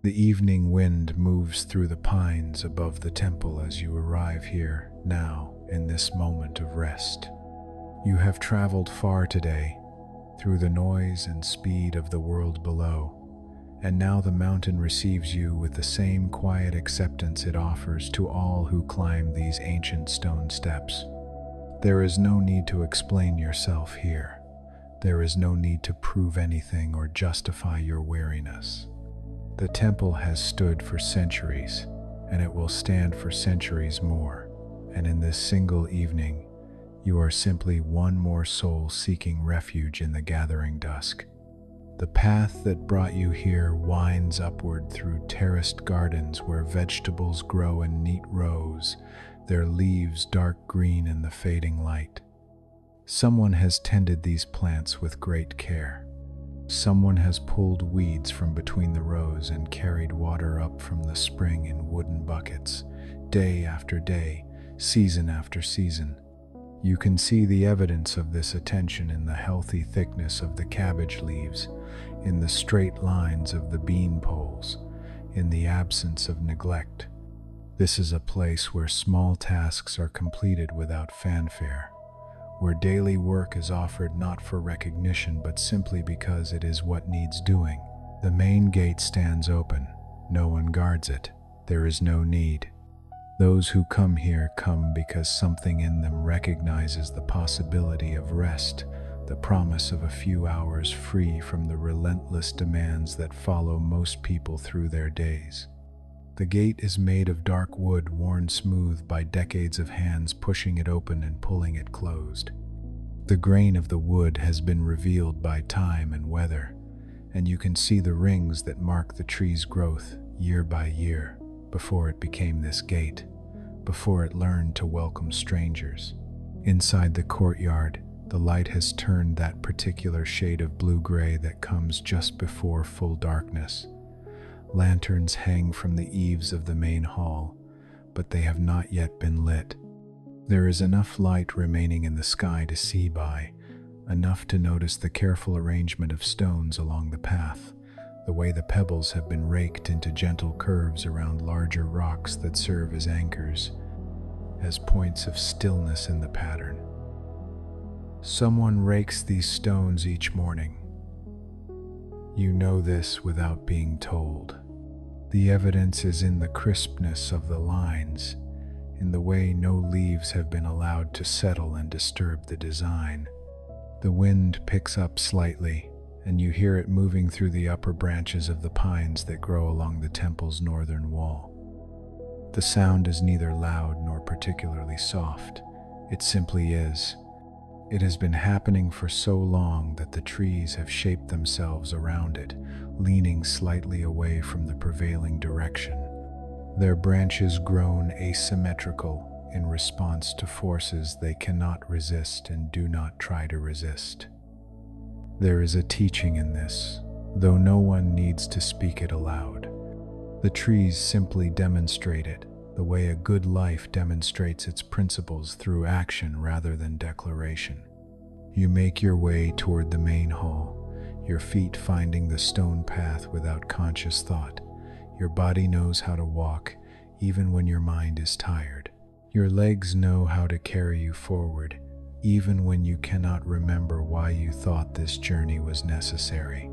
The evening wind moves through the pines above the temple as you arrive here now in this moment of rest. You have traveled far today, through the noise and speed of the world below, and now the mountain receives you with the same quiet acceptance it offers to all who climb these ancient stone steps. There is no need to explain yourself here. There is no need to prove anything or justify your weariness. The temple has stood for centuries, and it will stand for centuries more, and in this single evening, you are simply one more soul seeking refuge in the gathering dusk. The path that brought you here winds upward through terraced gardens where vegetables grow in neat rows, their leaves dark green in the fading light. Someone has tended these plants with great care. Someone has pulled weeds from between the rows and carried water up from the spring in wooden buckets, day after day, season after season. You can see the evidence of this attention in the healthy thickness of the cabbage leaves, in the straight lines of the bean poles, in the absence of neglect. This is a place where small tasks are completed without fanfare, where daily work is offered not for recognition but simply because it is what needs doing. The main gate stands open. No one guards it. There is no need. Those who come here come because something in them recognizes the possibility of rest, the promise of a few hours free from the relentless demands that follow most people through their days. The gate is made of dark wood worn smooth by decades of hands pushing it open and pulling it closed. The grain of the wood has been revealed by time and weather, and you can see the rings that mark the tree's growth year by year before it became this gate, before it learned to welcome strangers. Inside the courtyard, the light has turned that particular shade of blue-gray that comes just before full darkness. Lanterns hang from the eaves of the main hall, but they have not yet been lit. There is enough light remaining in the sky to see by, enough to notice the careful arrangement of stones along the path, the way the pebbles have been raked into gentle curves around larger rocks that serve as anchors, as points of stillness in the pattern. Someone rakes these stones each morning. You know this without being told. The evidence is in the crispness of the lines, in the way no leaves have been allowed to settle and disturb the design. The wind picks up slightly, and you hear it moving through the upper branches of the pines that grow along the temple's northern wall. The sound is neither loud nor particularly soft. It simply is. It has been happening for so long that the trees have shaped themselves around it, leaning slightly away from the prevailing direction. Their branches grown asymmetrical in response to forces they cannot resist and do not try to resist. There is a teaching in this, though no one needs to speak it aloud. The trees simply demonstrate it, the way a good life demonstrates its principles through action rather than declaration. You make your way toward the main hall, your feet finding the stone path without conscious thought. Your body knows how to walk, even when your mind is tired. Your legs know how to carry you forward, even when you cannot remember why you thought this journey was necessary.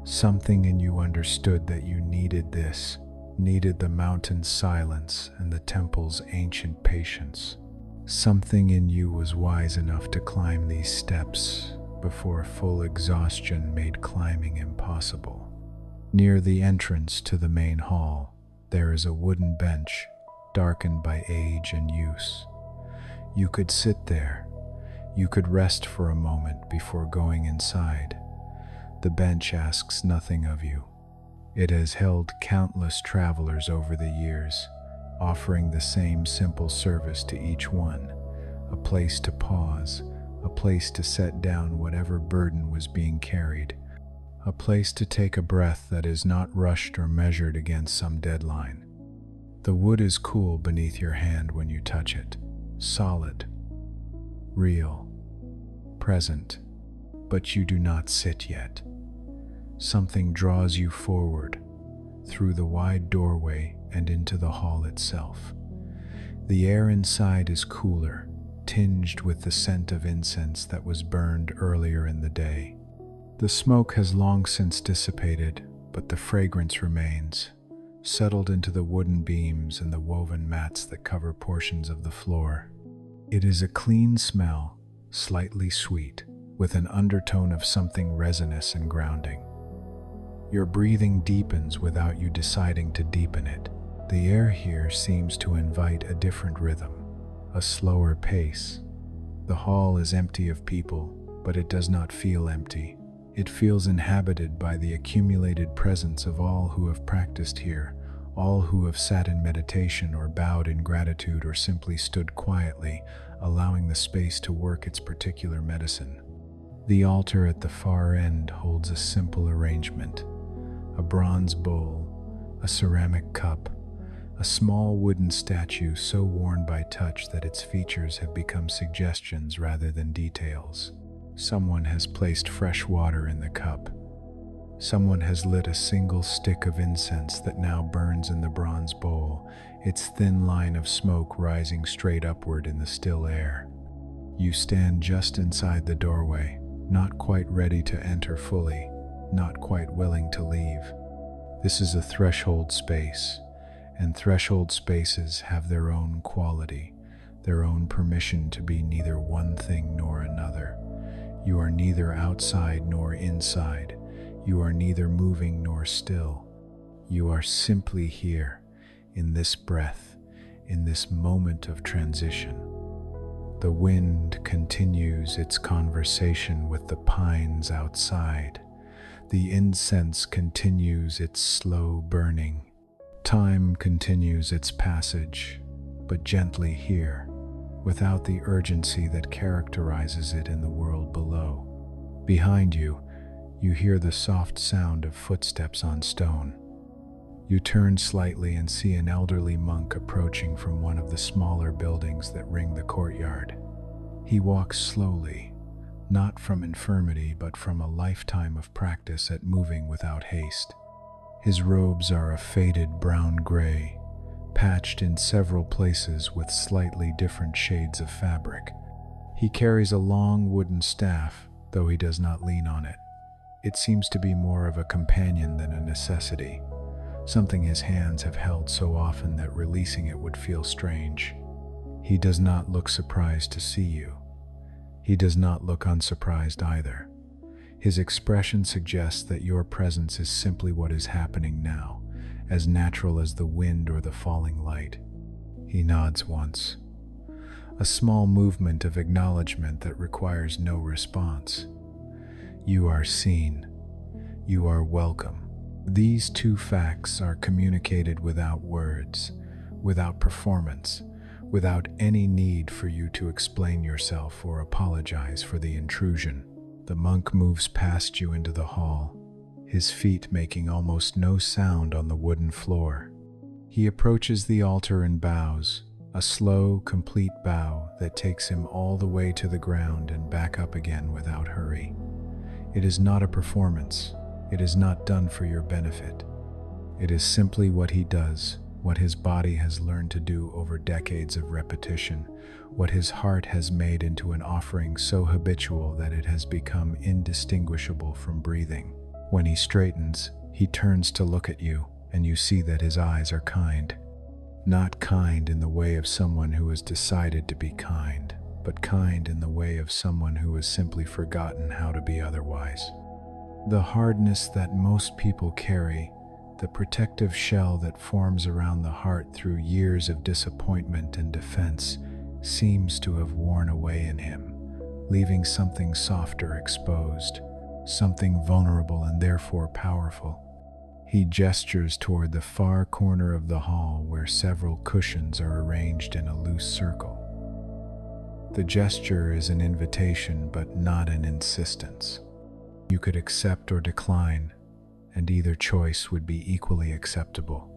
Something in you understood that you needed this, needed the mountain's silence and the temple's ancient patience. Something in you was wise enough to climb these steps before full exhaustion made climbing impossible. Near the entrance to the main hall, there is a wooden bench, darkened by age and use. You could sit there. You could rest for a moment before going inside. The bench asks nothing of you. It has held countless travelers over the years, offering the same simple service to each one, a place to pause, a place to set down whatever burden was being carried, a place to take a breath that is not rushed or measured against some deadline. The wood is cool beneath your hand when you touch it, solid, real, present, but you do not sit yet. Something draws you forward, through the wide doorway and into the hall itself. The air inside is cooler, tinged with the scent of incense that was burned earlier in the day. The smoke has long since dissipated, but the fragrance remains, settled into the wooden beams and the woven mats that cover portions of the floor. It is a clean smell, slightly sweet, with an undertone of something resinous and grounding. Your breathing deepens without you deciding to deepen it. The air here seems to invite a different rhythm, a slower pace. The hall is empty of people, but it does not feel empty. It feels inhabited by the accumulated presence of all who have practiced here, all who have sat in meditation or bowed in gratitude or simply stood quietly, allowing the space to work its particular medicine. The altar at the far end holds a simple arrangement: a bronze bowl, a ceramic cup, a small wooden statue so worn by touch that its features have become suggestions rather than details. Someone has placed fresh water in the cup. Someone has lit a single stick of incense that now burns in the bronze bowl, its thin line of smoke rising straight upward in the still air. You stand just inside the doorway, not quite ready to enter fully, not quite willing to leave. This is a threshold space, and threshold spaces have their own quality, their own permission to be neither one thing nor another. You are neither outside nor inside. You are neither moving nor still. You are simply here, in this breath, in this moment of transition. The wind continues its conversation with the pines outside. The incense continues its slow burning. Time continues its passage, but gently here, without the urgency that characterizes it in the world below. Behind you, you hear the soft sound of footsteps on stone. You turn slightly and see an elderly monk approaching from one of the smaller buildings that ring the courtyard. He walks slowly, not from infirmity but from a lifetime of practice at moving without haste. His robes are a faded brown-gray, patched in several places with slightly different shades of fabric. He carries a long wooden staff, though he does not lean on it. It seems to be more of a companion than a necessity, something his hands have held so often that releasing it would feel strange. He does not look surprised to see you. He does not look unsurprised either. His expression suggests that your presence is simply what is happening now, as natural as the wind or the falling light. He nods once, a small movement of acknowledgement that requires no response. You are seen. You are welcome. These two facts are communicated without words, without performance, without any need for you to explain yourself or apologize for the intrusion. The monk moves past you into the hall, his feet making almost no sound on the wooden floor. He approaches the altar and bows, a slow, complete bow that takes him all the way to the ground and back up again without hurry. It is not a performance. It is not done for your benefit. It is simply what he does, what his body has learned to do over decades of repetition, what his heart has made into an offering so habitual that it has become indistinguishable from breathing. When he straightens, he turns to look at you, and you see that his eyes are kind. Not kind in the way of someone who has decided to be kind, but kind in the way of someone who has simply forgotten how to be otherwise. The hardness that most people carry, the protective shell that forms around the heart through years of disappointment and defense, seems to have worn away in him, leaving something softer exposed, something vulnerable and therefore powerful. He gestures toward the far corner of the hall where several cushions are arranged in a loose circle. The gesture is an invitation but not an insistence. You could accept or decline, and either choice would be equally acceptable.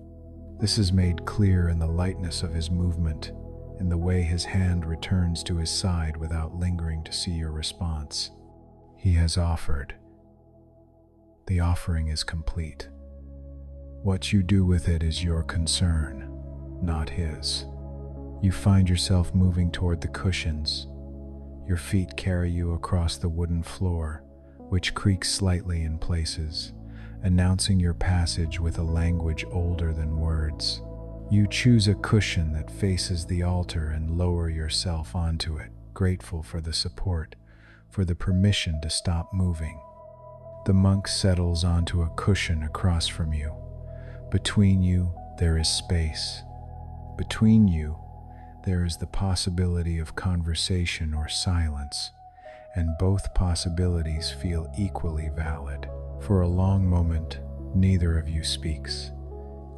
This is made clear in the lightness of his movement, in the way his hand returns to his side without lingering to see your response. He has offered. The offering is complete. What you do with it is your concern, not his. You find yourself moving toward the cushions. Your feet carry you across the wooden floor, which creaks slightly in places, announcing your passage with a language older than words. You choose a cushion that faces the altar and lower yourself onto it, grateful for the support, for the permission to stop moving. The monk settles onto a cushion across from you. Between you, there is space. Between you, there is the possibility of conversation or silence, and both possibilities feel equally valid. For a long moment, neither of you speaks.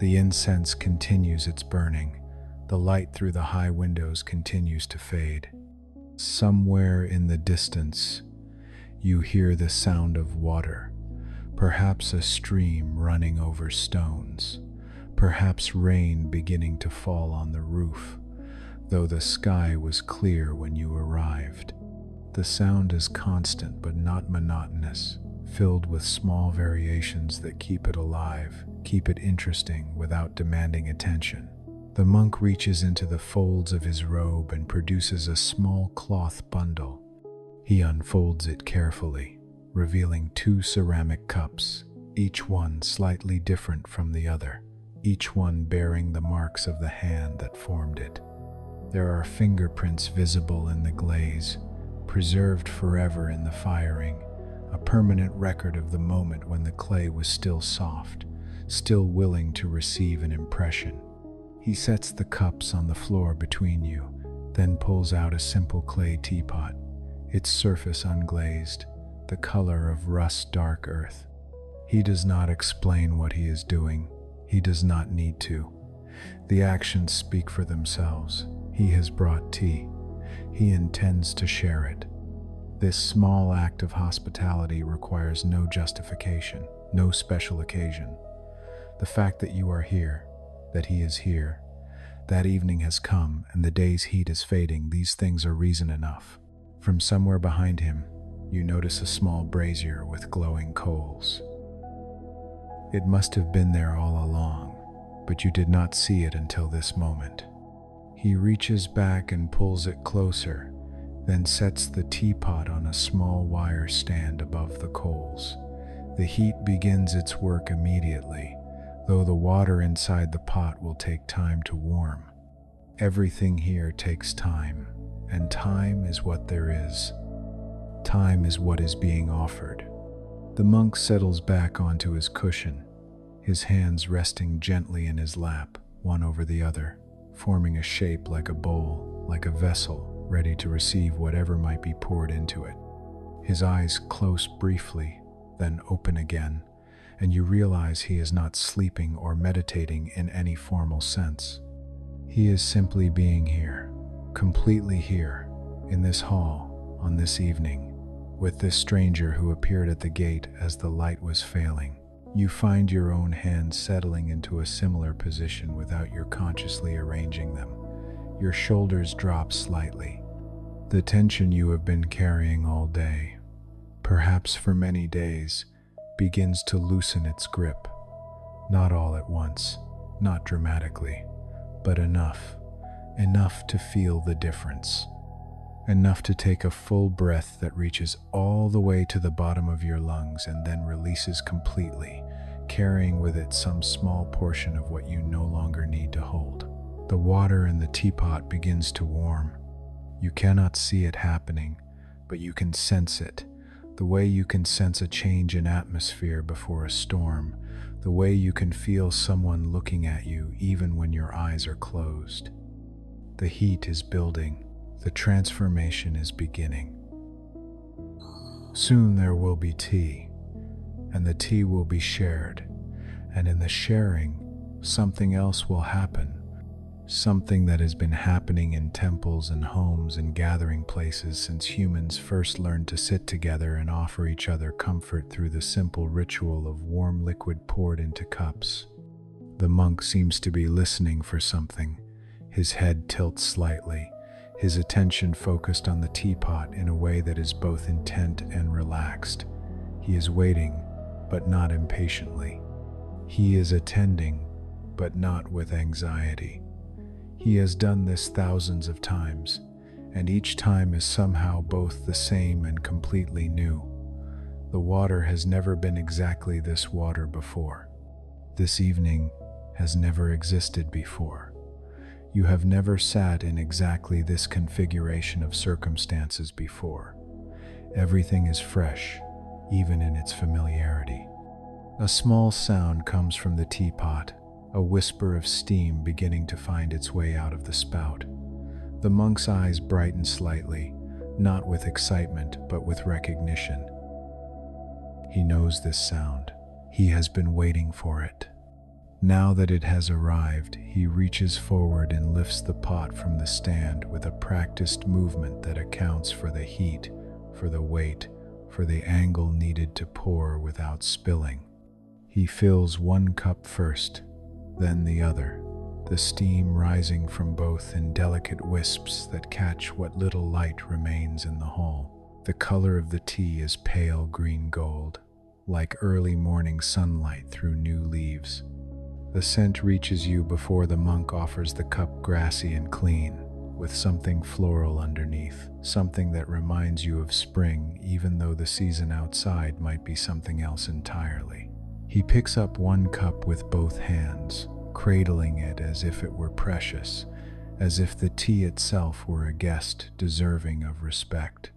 The incense continues its burning. The light through the high windows continues to fade. Somewhere in the distance, you hear the sound of water, perhaps a stream running over stones, perhaps rain beginning to fall on the roof, though the sky was clear when you arrived. The sound is constant but not monotonous, filled with small variations that keep it alive, keep it interesting without demanding attention. The monk reaches into the folds of his robe and produces a small cloth bundle. He unfolds it carefully, revealing 2 ceramic cups, each one slightly different from the other, each one bearing the marks of the hand that formed it. There are fingerprints visible in the glaze, preserved forever in the firing, a permanent record of the moment when the clay was still soft, still willing to receive an impression. He sets the cups on the floor between you, then pulls out a simple clay teapot, its surface unglazed, the color of rust-dark earth. He does not explain what he is doing. He does not need to. The actions speak for themselves. He has brought tea. He intends to share it. This small act of hospitality requires no justification, no special occasion. The fact that you are here, that he is here, that evening has come and the day's heat is fading, these things are reason enough. From somewhere behind him, you notice a small brazier with glowing coals. It must have been there all along, but you did not see it until this moment. He reaches back and pulls it closer, then sets the teapot on a small wire stand above the coals. The heat begins its work immediately, though the water inside the pot will take time to warm. Everything here takes time, and time is what there is. Time is what is being offered. The monk settles back onto his cushion, his hands resting gently in his lap, one over the other, forming a shape like a bowl, like a vessel, ready to receive whatever might be poured into it. His eyes close briefly, then open again, and you realize he is not sleeping or meditating in any formal sense. He is simply being here, completely here, in this hall, on this evening, with this stranger who appeared at the gate as the light was failing. You find your own hands settling into a similar position without your consciously arranging them. Your shoulders drop slightly. The tension you have been carrying all day, perhaps for many days, begins to loosen its grip. Not all at once, not dramatically, but enough to feel the difference. Enough to take a full breath that reaches all the way to the bottom of your lungs and then releases completely, carrying with it some small portion of what you no longer need to hold. The water in the teapot begins to warm. You cannot see it happening, but you can sense it, the way you can sense a change in atmosphere before a storm, the way you can feel someone looking at you even when your eyes are closed. The heat is building. The transformation is beginning. Soon there will be tea, and the tea will be shared, and in the sharing, something else will happen, something that has been happening in temples and homes and gathering places since humans first learned to sit together and offer each other comfort through the simple ritual of warm liquid poured into cups. The monk seems to be listening for something. His head tilts slightly, his attention focused on the teapot in a way that is both intent and relaxed. He is waiting, but not impatiently. He is attending, but not with anxiety. He has done this thousands of times, and each time is somehow both the same and completely new. The water has never been exactly this water before. This evening has never existed before. You have never sat in exactly this configuration of circumstances before. Everything is fresh, even in its familiarity. A small sound comes from the teapot, a whisper of steam beginning to find its way out of the spout. The monk's eyes brighten slightly, not with excitement, but with recognition. He knows this sound. He has been waiting for it. Now that it has arrived, he reaches forward and lifts the pot from the stand with a practiced movement that accounts for the heat, for the weight, for the angle needed to pour without spilling. He fills one cup first, then the other, the steam rising from both in delicate wisps that catch what little light remains in the hall. The color of the tea is pale green gold, like early morning sunlight through new leaves. The scent reaches you before the monk offers the cup grassy and clean, with something floral underneath, something that reminds you of spring even though the season outside might be something else entirely. He picks up one cup with both hands, cradling it as if it were precious, as if the tea itself were a guest deserving of respect.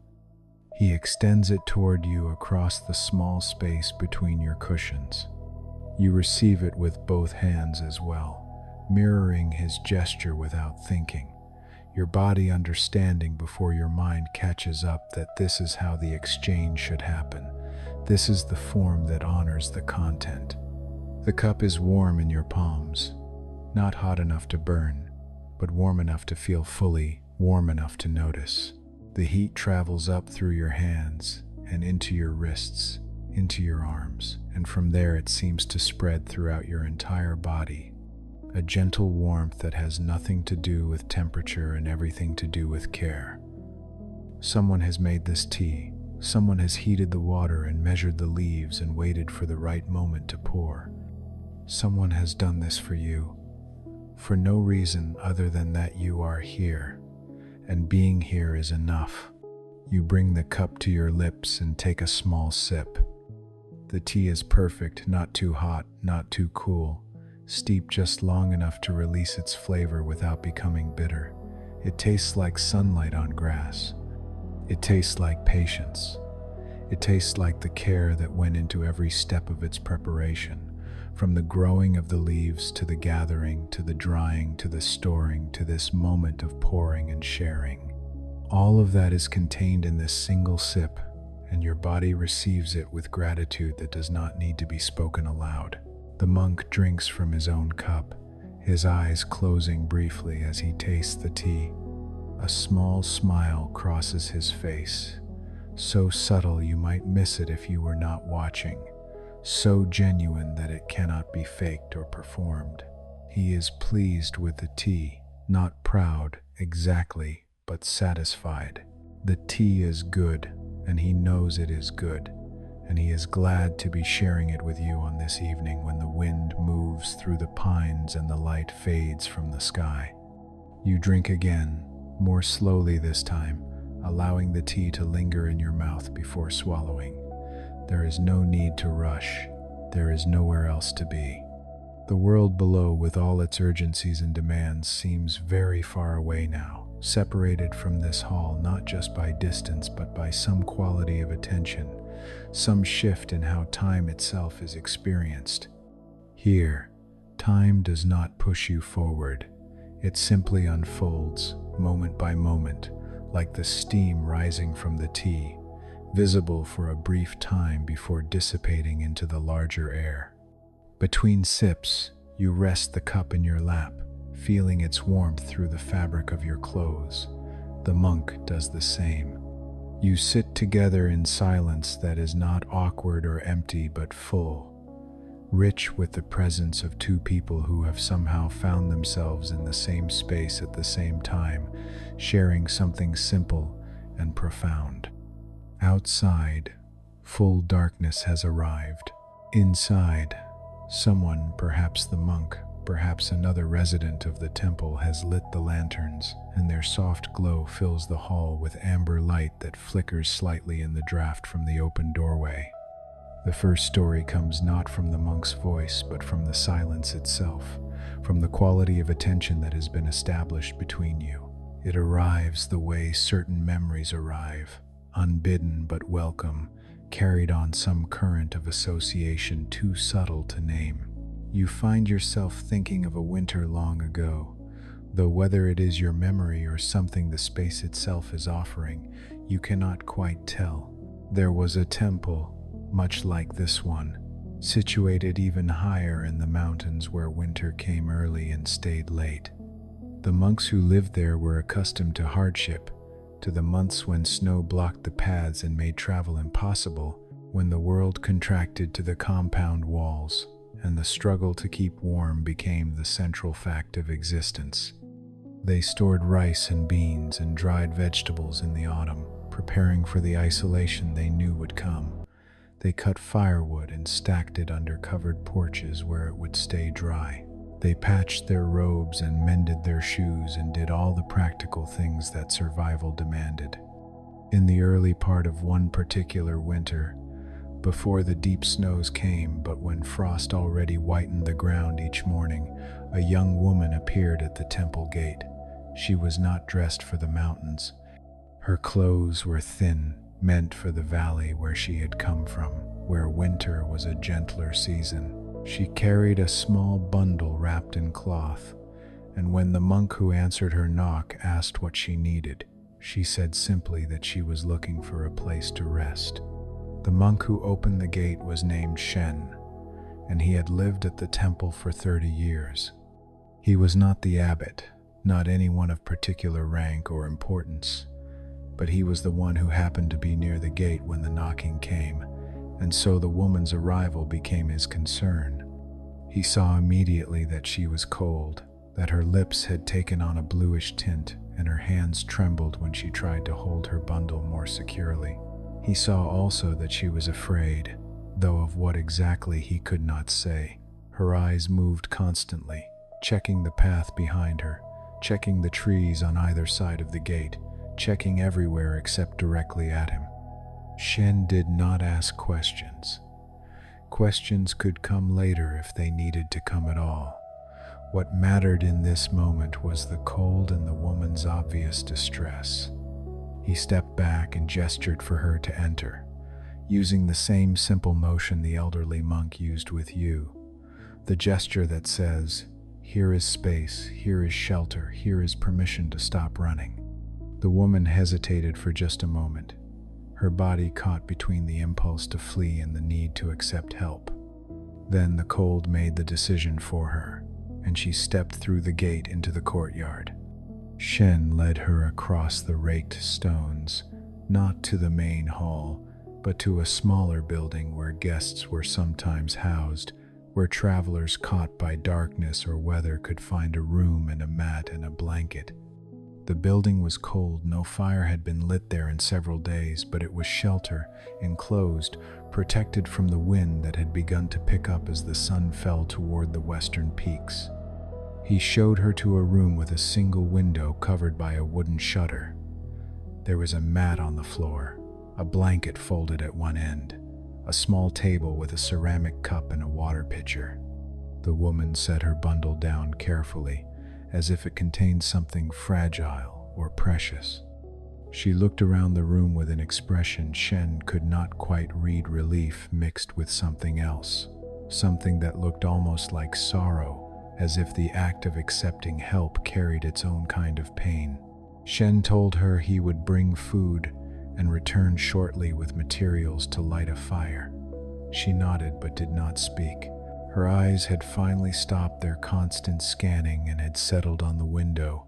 He extends it toward you across the small space between your cushions. You receive it with both hands as well, mirroring his gesture without thinking, your body understanding before your mind catches up that this is how the exchange should happen. This is the form that honors the content. The cup is warm in your palms, not hot enough to burn, but warm enough to feel fully, warm enough to notice. The heat travels up through your hands and into your wrists, into your arms, and from there it seems to spread throughout your entire body. A gentle warmth that has nothing to do with temperature and everything to do with care. Someone has made this tea. Someone has heated the water and measured the leaves and waited for the right moment to pour. Someone has done this for you, for no reason other than that you are here, and being here is enough. You bring the cup to your lips and take a small sip. The tea is perfect, not too hot, not too cool, steeped just long enough to release its flavor without becoming bitter. It tastes like sunlight on grass. It tastes like patience. It tastes like the care that went into every step of its preparation, from the growing of the leaves to the gathering, to the drying, to the storing, to this moment of pouring and sharing. All of that is contained in this single sip, and your body receives it with gratitude that does not need to be spoken aloud. The monk drinks from his own cup, his eyes closing briefly as he tastes the tea. A small smile crosses his face, so subtle you might miss it if you were not watching, so genuine that it cannot be faked or performed. He is pleased with the tea, not proud, exactly, but satisfied. The tea is good, and he knows it is good, and he is glad to be sharing it with you on this evening when the wind moves through the pines and the light fades from the sky. You drink again, more slowly this time, allowing the tea to linger in your mouth before swallowing. There is no need to rush. There is nowhere else to be. The world below, with all its urgencies and demands, seems very far away now, separated from this hall not just by distance but by some quality of attention, some shift in how time itself is experienced. Here, time does not push you forward. It simply unfolds, moment by moment, like the steam rising from the tea, visible for a brief time before dissipating into the larger air. Between sips, you rest the cup in your lap, feeling its warmth through the fabric of your clothes. The monk does the same. You sit together in silence that is not awkward or empty but full, rich with the presence of two people who have somehow found themselves in the same space at the same time, sharing something simple and profound. Outside, full darkness has arrived. Inside, Someone, perhaps the monk, perhaps another resident of the temple, has lit the lanterns, and their soft glow fills the hall with amber light that flickers slightly in the draught from the open doorway. The first story comes not from the monk's voice, but from the silence itself, from the quality of attention that has been established between you. It arrives the way certain memories arrive, unbidden but welcome, carried on some current of association too subtle to name. You find yourself thinking of a winter long ago, though whether it is your memory or something the space itself is offering, you cannot quite tell. There was a temple, much like this one, situated even higher in the mountains where winter came early and stayed late. The monks who lived there were accustomed to hardship, to the months when snow blocked the paths and made travel impossible, when the world contracted to the compound walls, and the struggle to keep warm became the central fact of existence. They stored rice and beans and dried vegetables in the autumn, preparing for the isolation they knew would come. They cut firewood and stacked it under covered porches where it would stay dry. They patched their robes and mended their shoes and did all the practical things that survival demanded. In the early part of one particular winter, before the deep snows came, but when frost already whitened the ground each morning, a young woman appeared at the temple gate. She was not dressed for the mountains. Her clothes were thin, meant for the valley where she had come from, where winter was a gentler season. She carried a small bundle wrapped in cloth, and when the monk who answered her knock asked what she needed, she said simply that she was looking for a place to rest. The monk who opened the gate was named Shen, and he had lived at the temple for 30 years. He was not the abbot, not anyone of particular rank or importance, but he was the one who happened to be near the gate when the knocking came, and so the woman's arrival became his concern. He saw immediately that she was cold, that her lips had taken on a bluish tint, and her hands trembled when she tried to hold her bundle more securely. He saw also that she was afraid, though of what exactly he could not say. Her eyes moved constantly, checking the path behind her, checking the trees on either side of the gate, checking everywhere except directly at him. Shen did not ask questions. Questions could come later if they needed to come at all. What mattered in this moment was the cold and the woman's obvious distress. He stepped back and gestured for her to enter, using the same simple motion the elderly monk used with you, the gesture that says, "Here is space, here is shelter, here is permission to stop running." The woman hesitated for just a moment, her body caught between the impulse to flee and the need to accept help. Then the cold made the decision for her, and she stepped through the gate into the courtyard. Shen led her across the raked stones, not to the main hall, but to a smaller building where guests were sometimes housed, where travelers caught by darkness or weather could find a room and a mat and a blanket. The building was cold, no fire had been lit there in several days, but it was shelter, enclosed, protected from the wind that had begun to pick up as the sun fell toward the western peaks. He showed her to a room with a single window covered by a wooden shutter. There was a mat on the floor, a blanket folded at one end, a small table with a ceramic cup and a water pitcher. The woman set her bundle down carefully, as if it contained something fragile or precious. She looked around the room with an expression Shen could not quite read, relief mixed with something else, something that looked almost like sorrow, as if the act of accepting help carried its own kind of pain. Shen told her he would bring food and return shortly with materials to light a fire. She nodded but did not speak. Her eyes had finally stopped their constant scanning and had settled on the window,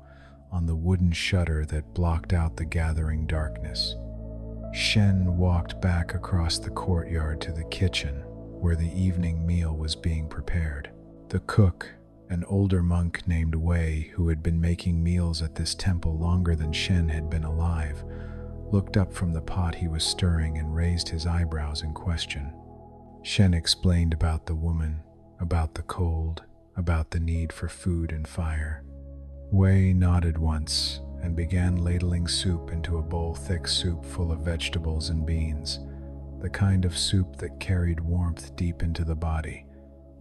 on the wooden shutter that blocked out the gathering darkness. Shen walked back across the courtyard to the kitchen, where the evening meal was being prepared. The cook, an older monk named Wei, who had been making meals at this temple longer than Shen had been alive, looked up from the pot he was stirring and raised his eyebrows in question. Shen explained about the woman, about the cold, about the need for food and fire. Wei nodded once and began ladling soup into a bowl-thick soup full of vegetables and beans, the kind of soup that carried warmth deep into the body,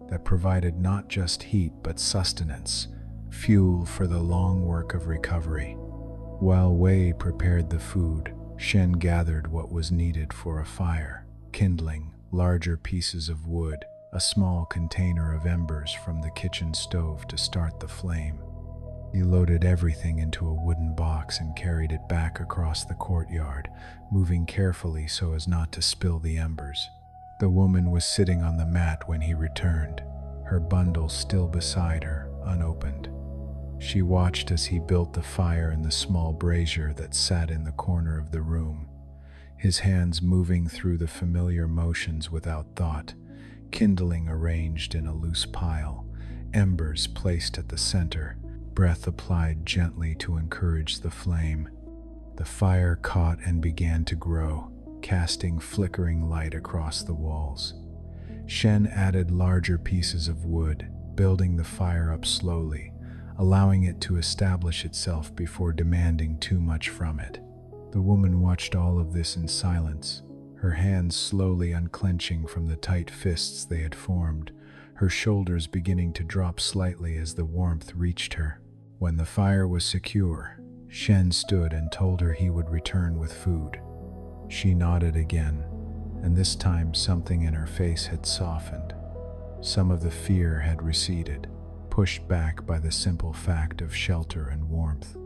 that provided not just heat but sustenance, fuel for the long work of recovery. While Wei prepared the food, Shen gathered what was needed for a fire, kindling, larger pieces of wood, a small container of embers from the kitchen stove to start the flame. He loaded everything into a wooden box and carried it back across the courtyard, moving carefully so as not to spill the embers. The woman was sitting on the mat when he returned, her bundle still beside her, unopened. She watched as he built the fire in the small brazier that sat in the corner of the room, his hands moving through the familiar motions without thought, kindling arranged in a loose pile, embers placed at the center, breath applied gently to encourage the flame. The fire caught and began to grow, casting flickering light across the walls. Shen added larger pieces of wood, building the fire up slowly, allowing it to establish itself before demanding too much from it. The woman watched all of this in silence, her hands slowly unclenching from the tight fists they had formed, her shoulders beginning to drop slightly as the warmth reached her. When the fire was secure, Shen stood and told her he would return with food. She nodded again, and this time something in her face had softened. Some of the fear had receded, pushed back by the simple fact of shelter and warmth.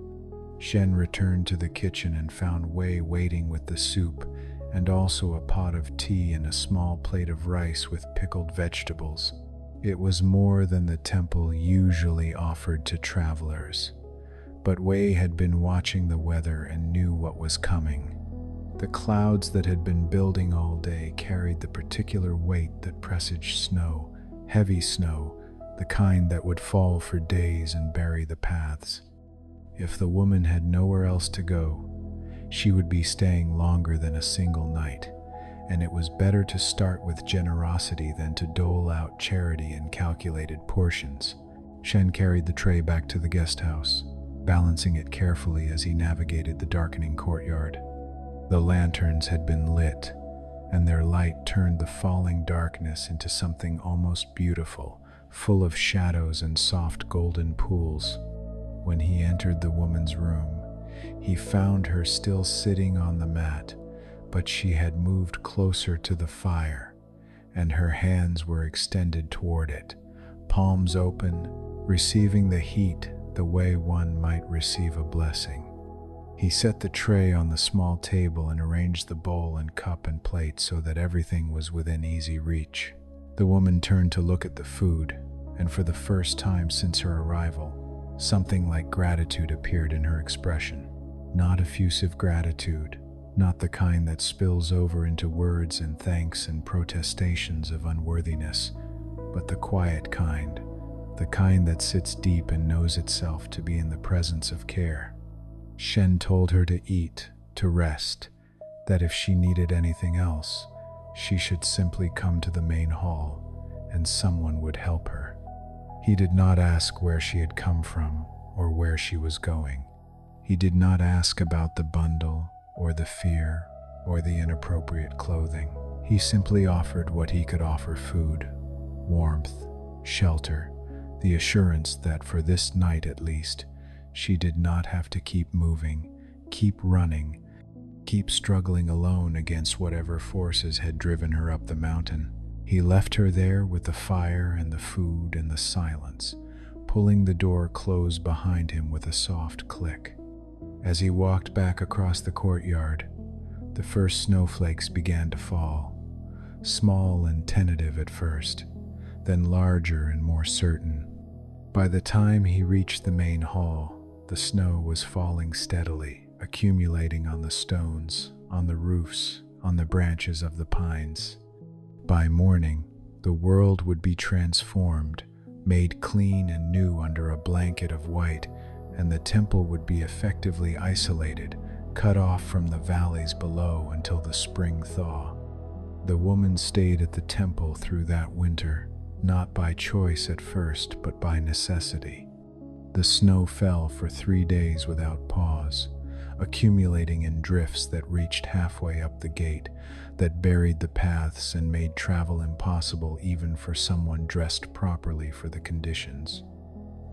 Shen returned to the kitchen and found Wei waiting with the soup and also a pot of tea and a small plate of rice with pickled vegetables. It was more than the temple usually offered to travelers, but Wei had been watching the weather and knew what was coming. The clouds that had been building all day carried the particular weight that presaged snow, heavy snow, the kind that would fall for days and bury the paths. If the woman had nowhere else to go, she would be staying longer than a single night, and it was better to start with generosity than to dole out charity in calculated portions. Shen carried the tray back to the guest house, balancing it carefully as he navigated the darkening courtyard. The lanterns had been lit, and their light turned the falling darkness into something almost beautiful, full of shadows and soft golden pools. When he entered the woman's room, he found her still sitting on the mat, but she had moved closer to the fire, and her hands were extended toward it, palms open, receiving the heat the way one might receive a blessing. He set the tray on the small table and arranged the bowl and cup and plate so that everything was within easy reach. The woman turned to look at the food, and for the first time since her arrival, something like gratitude appeared in her expression. Not effusive gratitude, not the kind that spills over into words and thanks and protestations of unworthiness, but the quiet kind, the kind that sits deep and knows itself to be in the presence of care. Shen told her to eat, to rest, that if she needed anything else, she should simply come to the main hall, and someone would help her. He did not ask where she had come from or where she was going. He did not ask about the bundle or the fear or the inappropriate clothing. He simply offered what he could offer: food, warmth, shelter, the assurance that for this night at least, she did not have to keep moving, keep running, keep struggling alone against whatever forces had driven her up the mountain. He left her there with the fire and the food and the silence, pulling the door closed behind him with a soft click. As he walked back across the courtyard, the first snowflakes began to fall, small and tentative at first, then larger and more certain. By the time he reached the main hall, the snow was falling steadily, accumulating on the stones, on the roofs, on the branches of the pines. By morning, the world would be transformed, made clean and new under a blanket of white, and the temple would be effectively isolated, cut off from the valleys below until the spring thaw. The woman stayed at the temple through that winter, not by choice at first, but by necessity. The snow fell for 3 days without pause, accumulating in drifts that reached halfway up the gate, that buried the paths and made travel impossible even for someone dressed properly for the conditions.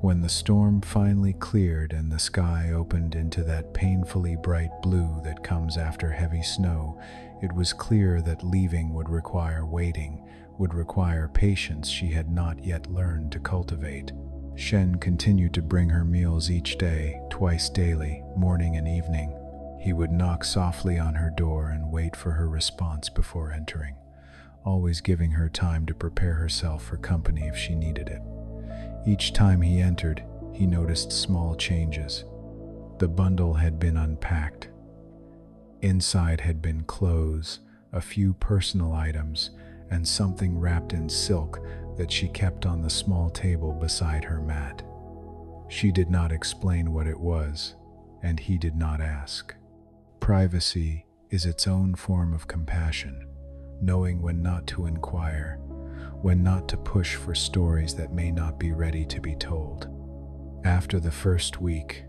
When the storm finally cleared and the sky opened into that painfully bright blue that comes after heavy snow, it was clear that leaving would require waiting, would require patience she had not yet learned to cultivate. Shen continued to bring her meals each day, twice daily, morning and evening. He would knock softly on her door and wait for her response before entering, always giving her time to prepare herself for company if she needed it. Each time he entered, he noticed small changes. The bundle had been unpacked. Inside had been clothes, a few personal items, and something wrapped in silk that she kept on the small table beside her mat. She did not explain what it was, and he did not ask. Privacy is its own form of compassion, knowing when not to inquire, when not to push for stories that may not be ready to be told. After the first week,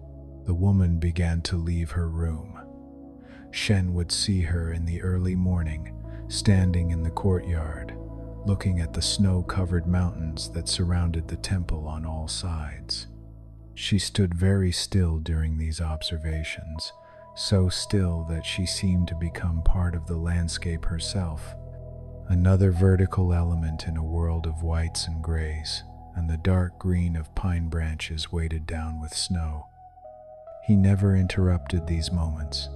the woman began to leave her room. Shen would see her in the early morning, standing in the courtyard, looking at the snow-covered mountains that surrounded the temple on all sides. She stood very still during these observations, so still that she seemed to become part of the landscape herself, another vertical element in a world of whites and grays, and the dark green of pine branches weighted down with snow. He never interrupted these moments.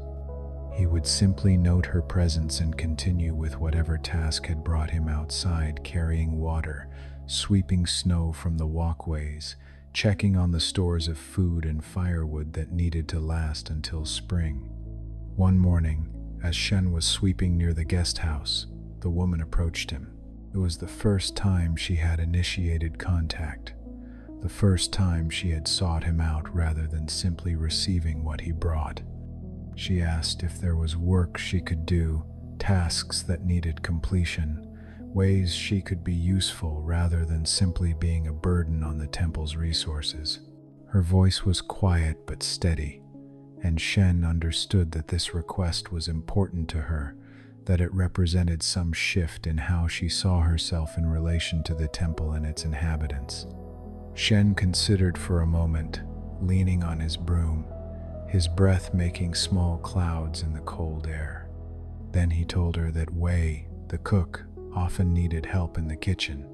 He would simply note her presence and continue with whatever task had brought him outside, carrying water, sweeping snow from the walkways, checking on the stores of food and firewood that needed to last until spring. One morning, as Shen was sweeping near the guest house, the woman approached him. It was the first time she had initiated contact, the first time she had sought him out rather than simply receiving what he brought. She asked if there was work she could do, tasks that needed completion, ways she could be useful rather than simply being a burden on the temple's resources. Her voice was quiet but steady, and Shen understood that this request was important to her, that it represented some shift in how she saw herself in relation to the temple and its inhabitants. Shen considered for a moment, leaning on his broom, his breath making small clouds in the cold air. Then he told her that Wei, the cook, often needed help in the kitchen,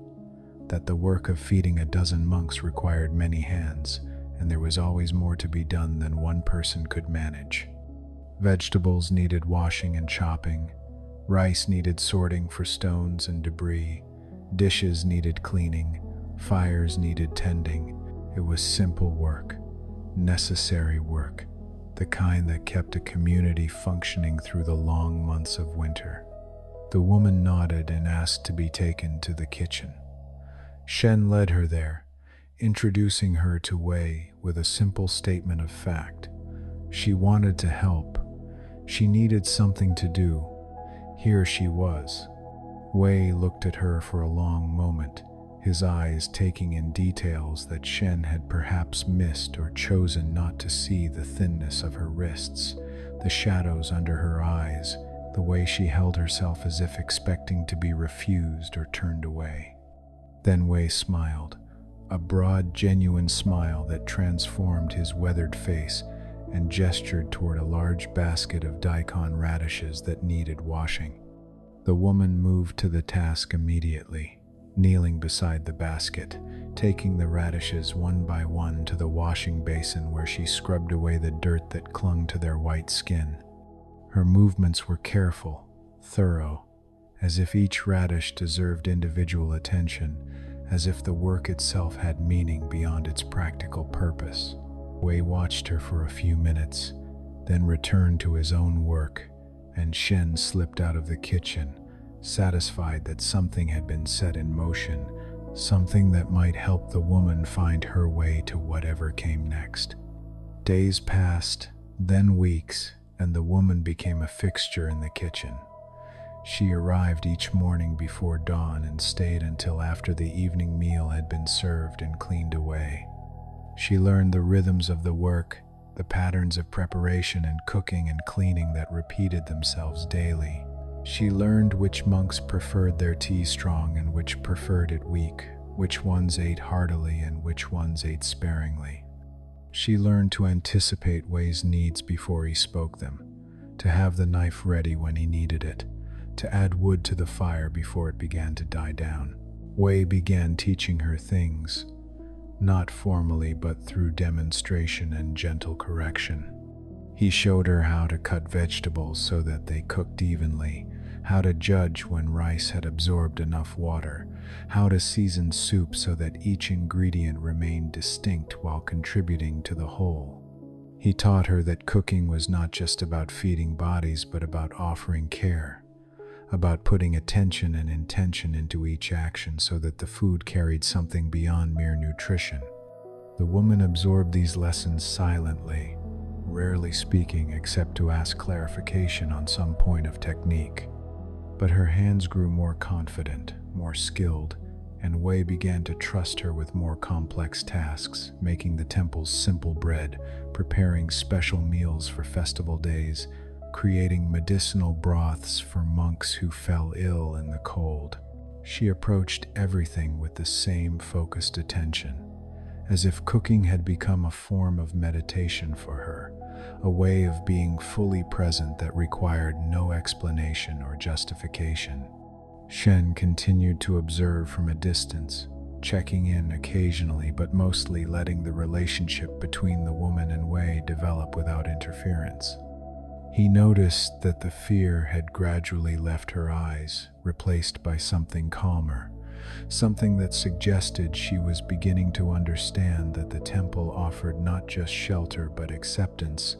that the work of feeding a dozen monks required many hands, and there was always more to be done than one person could manage. Vegetables needed washing and chopping, rice needed sorting for stones and debris, dishes needed cleaning, fires needed tending. It was simple work, necessary work, the kind that kept a community functioning through the long months of winter. The woman nodded and asked to be taken to the kitchen. Shen led her there, introducing her to Wei with a simple statement of fact. She wanted to help. She needed something to do. Here she was. Wei looked at her for a long moment, his eyes taking in details that Shen had perhaps missed or chosen not to see: the thinness of her wrists, the shadows under her eyes, the way she held herself as if expecting to be refused or turned away. Then Wei smiled, a broad, genuine smile that transformed his weathered face, and gestured toward a large basket of daikon radishes that needed washing. The woman moved to the task immediately, kneeling beside the basket, taking the radishes one by one to the washing basin where she scrubbed away the dirt that clung to their white skin. Her movements were careful, thorough, as if each radish deserved individual attention, as if the work itself had meaning beyond its practical purpose. Wei watched her for a few minutes, then returned to his own work, and Shen slipped out of the kitchen, satisfied that something had been set in motion, something that might help the woman find her way to whatever came next. Days passed, then weeks, and the woman became a fixture in the kitchen. She arrived each morning before dawn and stayed until after the evening meal had been served and cleaned away. She learned the rhythms of the work, the patterns of preparation and cooking and cleaning that repeated themselves daily. She learned which monks preferred their tea strong and which preferred it weak, which ones ate heartily and which ones ate sparingly. She learned to anticipate Wei's needs before he spoke them, to have the knife ready when he needed it, to add wood to the fire before it began to die down. Wei began teaching her things, not formally but through demonstration and gentle correction. He showed her how to cut vegetables so that they cooked evenly, how to judge when rice had absorbed enough water, how to season soup so that each ingredient remained distinct while contributing to the whole. He taught her that cooking was not just about feeding bodies but about offering care, about putting attention and intention into each action so that the food carried something beyond mere nutrition. The woman absorbed these lessons silently, rarely speaking except to ask clarification on some point of technique. But her hands grew more confident, more skilled, and Wei began to trust her with more complex tasks, making the temple's simple bread, preparing special meals for festival days, creating medicinal broths for monks who fell ill in the cold. She approached everything with the same focused attention, as if cooking had become a form of meditation for her, a way of being fully present that required no explanation or justification. Shen continued to observe from a distance, checking in occasionally but mostly letting the relationship between the woman and Wei develop without interference. He noticed that the fear had gradually left her eyes, replaced by something calmer, something that suggested she was beginning to understand that the temple offered not just shelter but acceptance,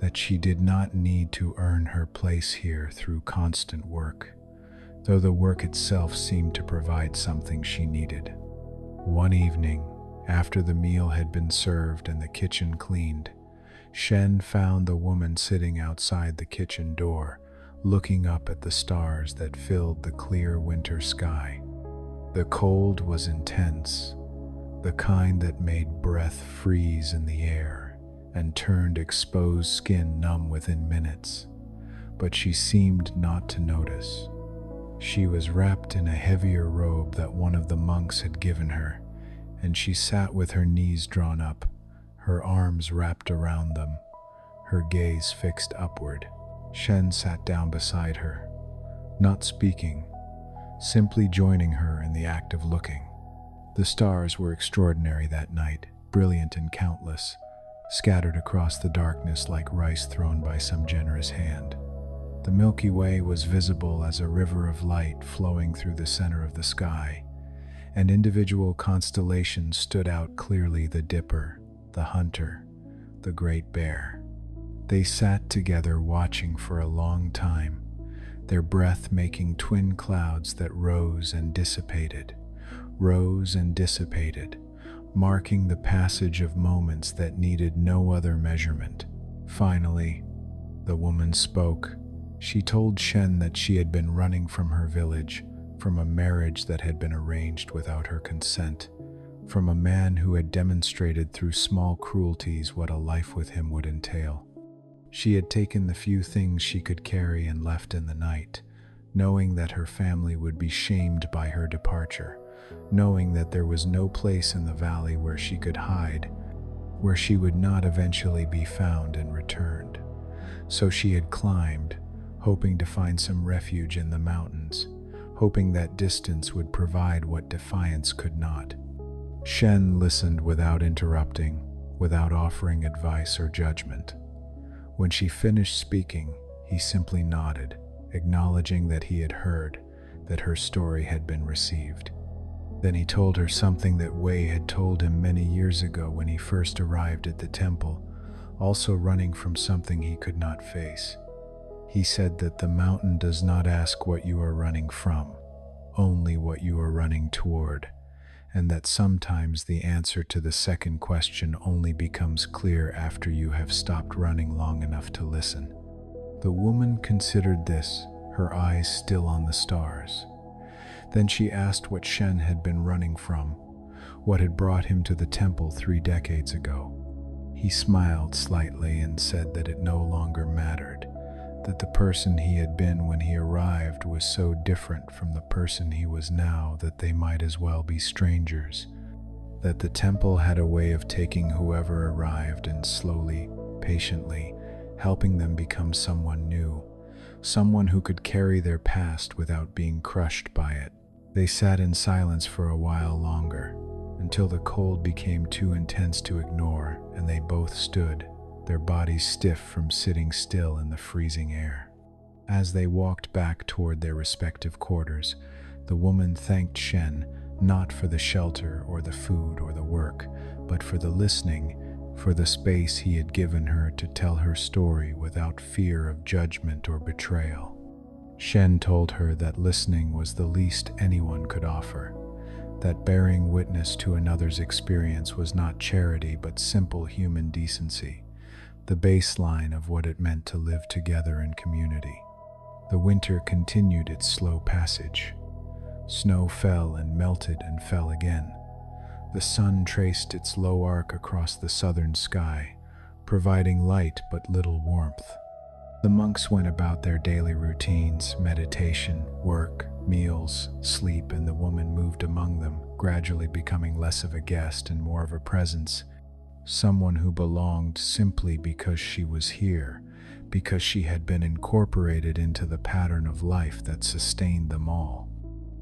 that she did not need to earn her place here through constant work, though the work itself seemed to provide something she needed. One evening, after the meal had been served and the kitchen cleaned, Shen found the woman sitting outside the kitchen door, looking up at the stars that filled the clear winter sky. The cold was intense, the kind that made breath freeze in the air and turned exposed skin numb within minutes, but she seemed not to notice. She was wrapped in a heavier robe that one of the monks had given her, and she sat with her knees drawn up, her arms wrapped around them, her gaze fixed upward. Shen sat down beside her, not speaking, simply joining her in the act of looking. The stars were extraordinary that night, brilliant and countless, scattered across the darkness like rice thrown by some generous hand. The Milky Way was visible as a river of light flowing through the center of the sky, and individual constellations stood out clearly: the Dipper, the Hunter, the Great Bear. They sat together watching for a long time, their breath making twin clouds that rose and dissipated, marking the passage of moments that needed no other measurement. Finally, the woman spoke. She told Shen that she had been running from her village, from a marriage that had been arranged without her consent, from a man who had demonstrated through small cruelties what a life with him would entail. She had taken the few things she could carry and left in the night, knowing that her family would be shamed by her departure, knowing that there was no place in the valley where she could hide, where she would not eventually be found and returned. So she had climbed, hoping to find some refuge in the mountains, hoping that distance would provide what defiance could not. Shen listened without interrupting, without offering advice or judgment. When she finished speaking, he simply nodded, acknowledging that he had heard, that her story had been received. Then he told her something that Wei had told him many years ago when he first arrived at the temple, also running from something he could not face. He said that the mountain does not ask what you are running from, only what you are running toward, and that sometimes the answer to the second question only becomes clear after you have stopped running long enough to listen. The woman considered this, her eyes still on the stars. Then she asked what Shen had been running from, what had brought him to the temple 3 decades ago. He smiled slightly and said that it no longer mattered, that the person he had been when he arrived was so different from the person he was now that they might as well be strangers, that the temple had a way of taking whoever arrived and slowly, patiently, helping them become someone new, someone who could carry their past without being crushed by it. They sat in silence for a while longer, until the cold became too intense to ignore, and they both stood, their bodies stiff from sitting still in the freezing air. As they walked back toward their respective quarters, the woman thanked Shen not for the shelter or the food or the work, but for the listening, for the space he had given her to tell her story without fear of judgment or betrayal. Shen told her that listening was the least anyone could offer, that bearing witness to another's experience was not charity but simple human decency, the baseline of what it meant to live together in community. The winter continued its slow passage. Snow fell and melted and fell again. The sun traced its low arc across the southern sky, providing light but little warmth. The monks went about their daily routines, meditation, work, meals, sleep, and the woman moved among them, gradually becoming less of a guest and more of a presence, someone who belonged simply because she was here, because she had been incorporated into the pattern of life that sustained them all.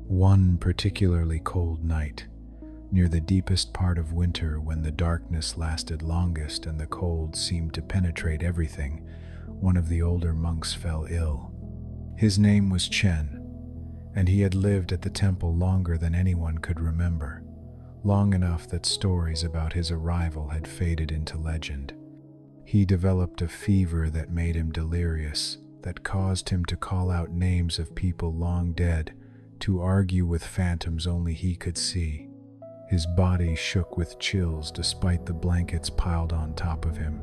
One particularly cold night, near the deepest part of winter when the darkness lasted longest and the cold seemed to penetrate everything, one of the older monks fell ill. His name was Chen, and he had lived at the temple longer than anyone could remember, long enough that stories about his arrival had faded into legend. He developed a fever that made him delirious, that caused him to call out names of people long dead, to argue with phantoms only he could see. His body shook with chills despite the blankets piled on top of him,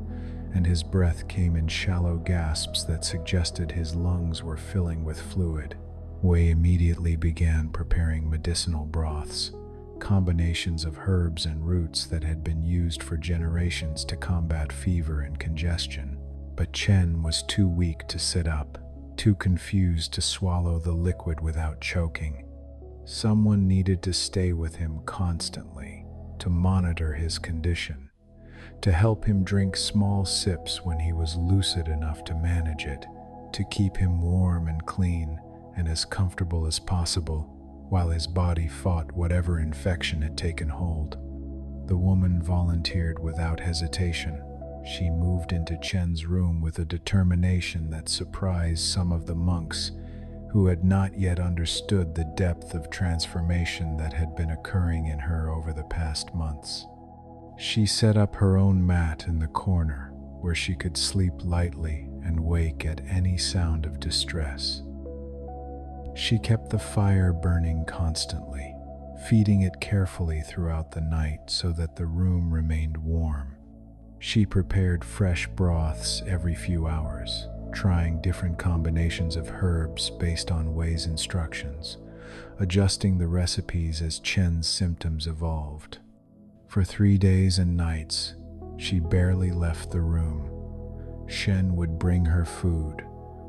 and his breath came in shallow gasps that suggested his lungs were filling with fluid. Wei immediately began preparing medicinal broths, combinations of herbs and roots that had been used for generations to combat fever and congestion. But Chen was too weak to sit up, too confused to swallow the liquid without choking. Someone needed to stay with him constantly, to monitor his condition, to help him drink small sips when he was lucid enough to manage it, to keep him warm and clean and as comfortable as possible while his body fought whatever infection had taken hold. The woman volunteered without hesitation. She moved into Chen's room with a determination that surprised some of the monks who had not yet understood the depth of transformation that had been occurring in her over the past months. She set up her own mat in the corner where she could sleep lightly and wake at any sound of distress. She kept the fire burning constantly, feeding it carefully throughout the night so that the room remained warm. She prepared fresh broths every few hours, trying different combinations of herbs based on Wei's instructions, adjusting the recipes as Chen's symptoms evolved. For 3 days and nights, she barely left the room. Shen would bring her food,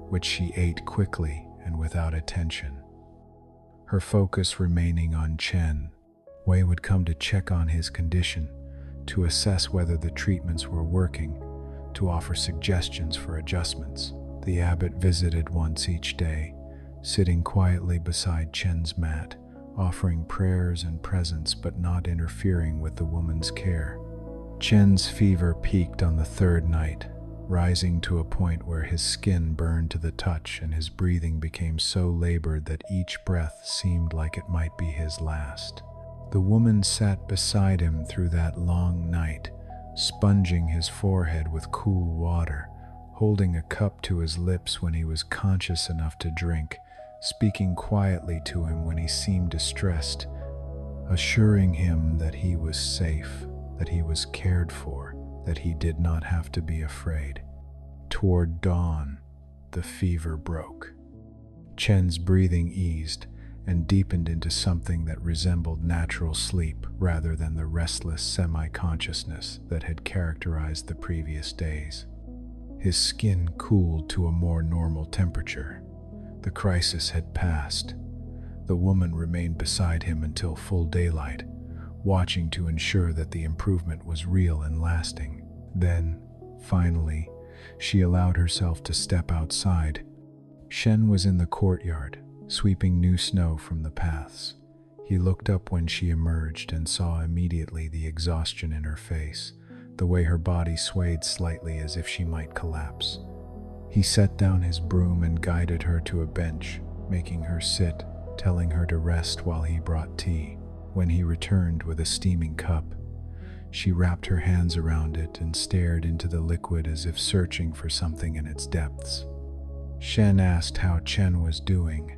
which she ate quickly and without attention. Her focus remaining on Chen, Wei would come to check on his condition, to assess whether the treatments were working, to offer suggestions for adjustments. The abbot visited once each day, sitting quietly beside Chen's mat, offering prayers and presents but not interfering with the woman's care. Chen's fever peaked on the 3rd night, rising to a point where his skin burned to the touch and his breathing became so labored that each breath seemed like it might be his last. The woman sat beside him through that long night, sponging his forehead with cool water, holding a cup to his lips when he was conscious enough to drink, speaking quietly to him when he seemed distressed, assuring him that he was safe, that he was cared for, that he did not have to be afraid. Toward dawn, the fever broke. Chen's breathing eased and deepened into something that resembled natural sleep rather than the restless semi-consciousness that had characterized the previous days. His skin cooled to a more normal temperature. The crisis had passed. The woman remained beside him until full daylight, watching to ensure that the improvement was real and lasting. Then, finally, she allowed herself to step outside. Shen was in the courtyard, sweeping new snow from the paths. He looked up when she emerged and saw immediately the exhaustion in her face, the way her body swayed slightly as if she might collapse. He set down his broom and guided her to a bench, making her sit, telling her to rest while he brought tea. When he returned with a steaming cup, she wrapped her hands around it and stared into the liquid as if searching for something in its depths. Shen asked how Chen was doing,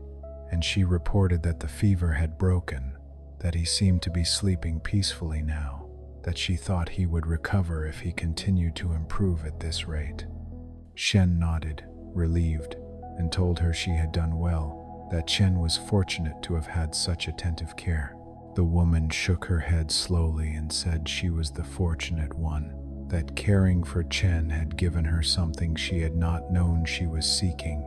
and she reported that the fever had broken, that he seemed to be sleeping peacefully now, that she thought he would recover if he continued to improve at this rate. Shen nodded, relieved, and told her she had done well, that Chen was fortunate to have had such attentive care. The woman shook her head slowly and said she was the fortunate one, that caring for Chen had given her something she had not known she was seeking,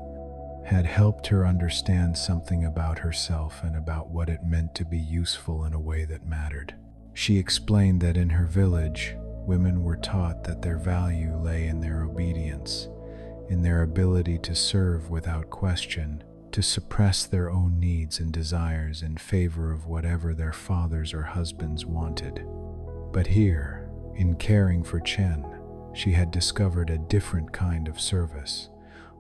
had helped her understand something about herself and about what it meant to be useful in a way that mattered. She explained that in her village, women were taught that their value lay in their obedience, in their ability to serve without question, to suppress their own needs and desires in favor of whatever their fathers or husbands wanted. But here, in caring for Chen, she had discovered a different kind of service,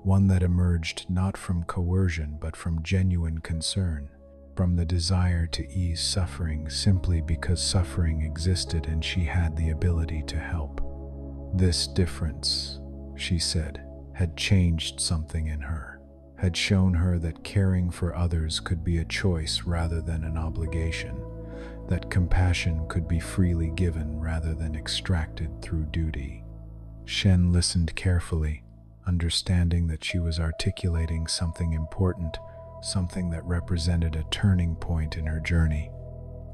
one that emerged not from coercion but from genuine concern, from the desire to ease suffering simply because suffering existed and she had the ability to help. This difference, she said, had changed something in her, had shown her that caring for others could be a choice rather than an obligation, that compassion could be freely given rather than extracted through duty. Shen listened carefully, understanding that she was articulating something important, something that represented a turning point in her journey.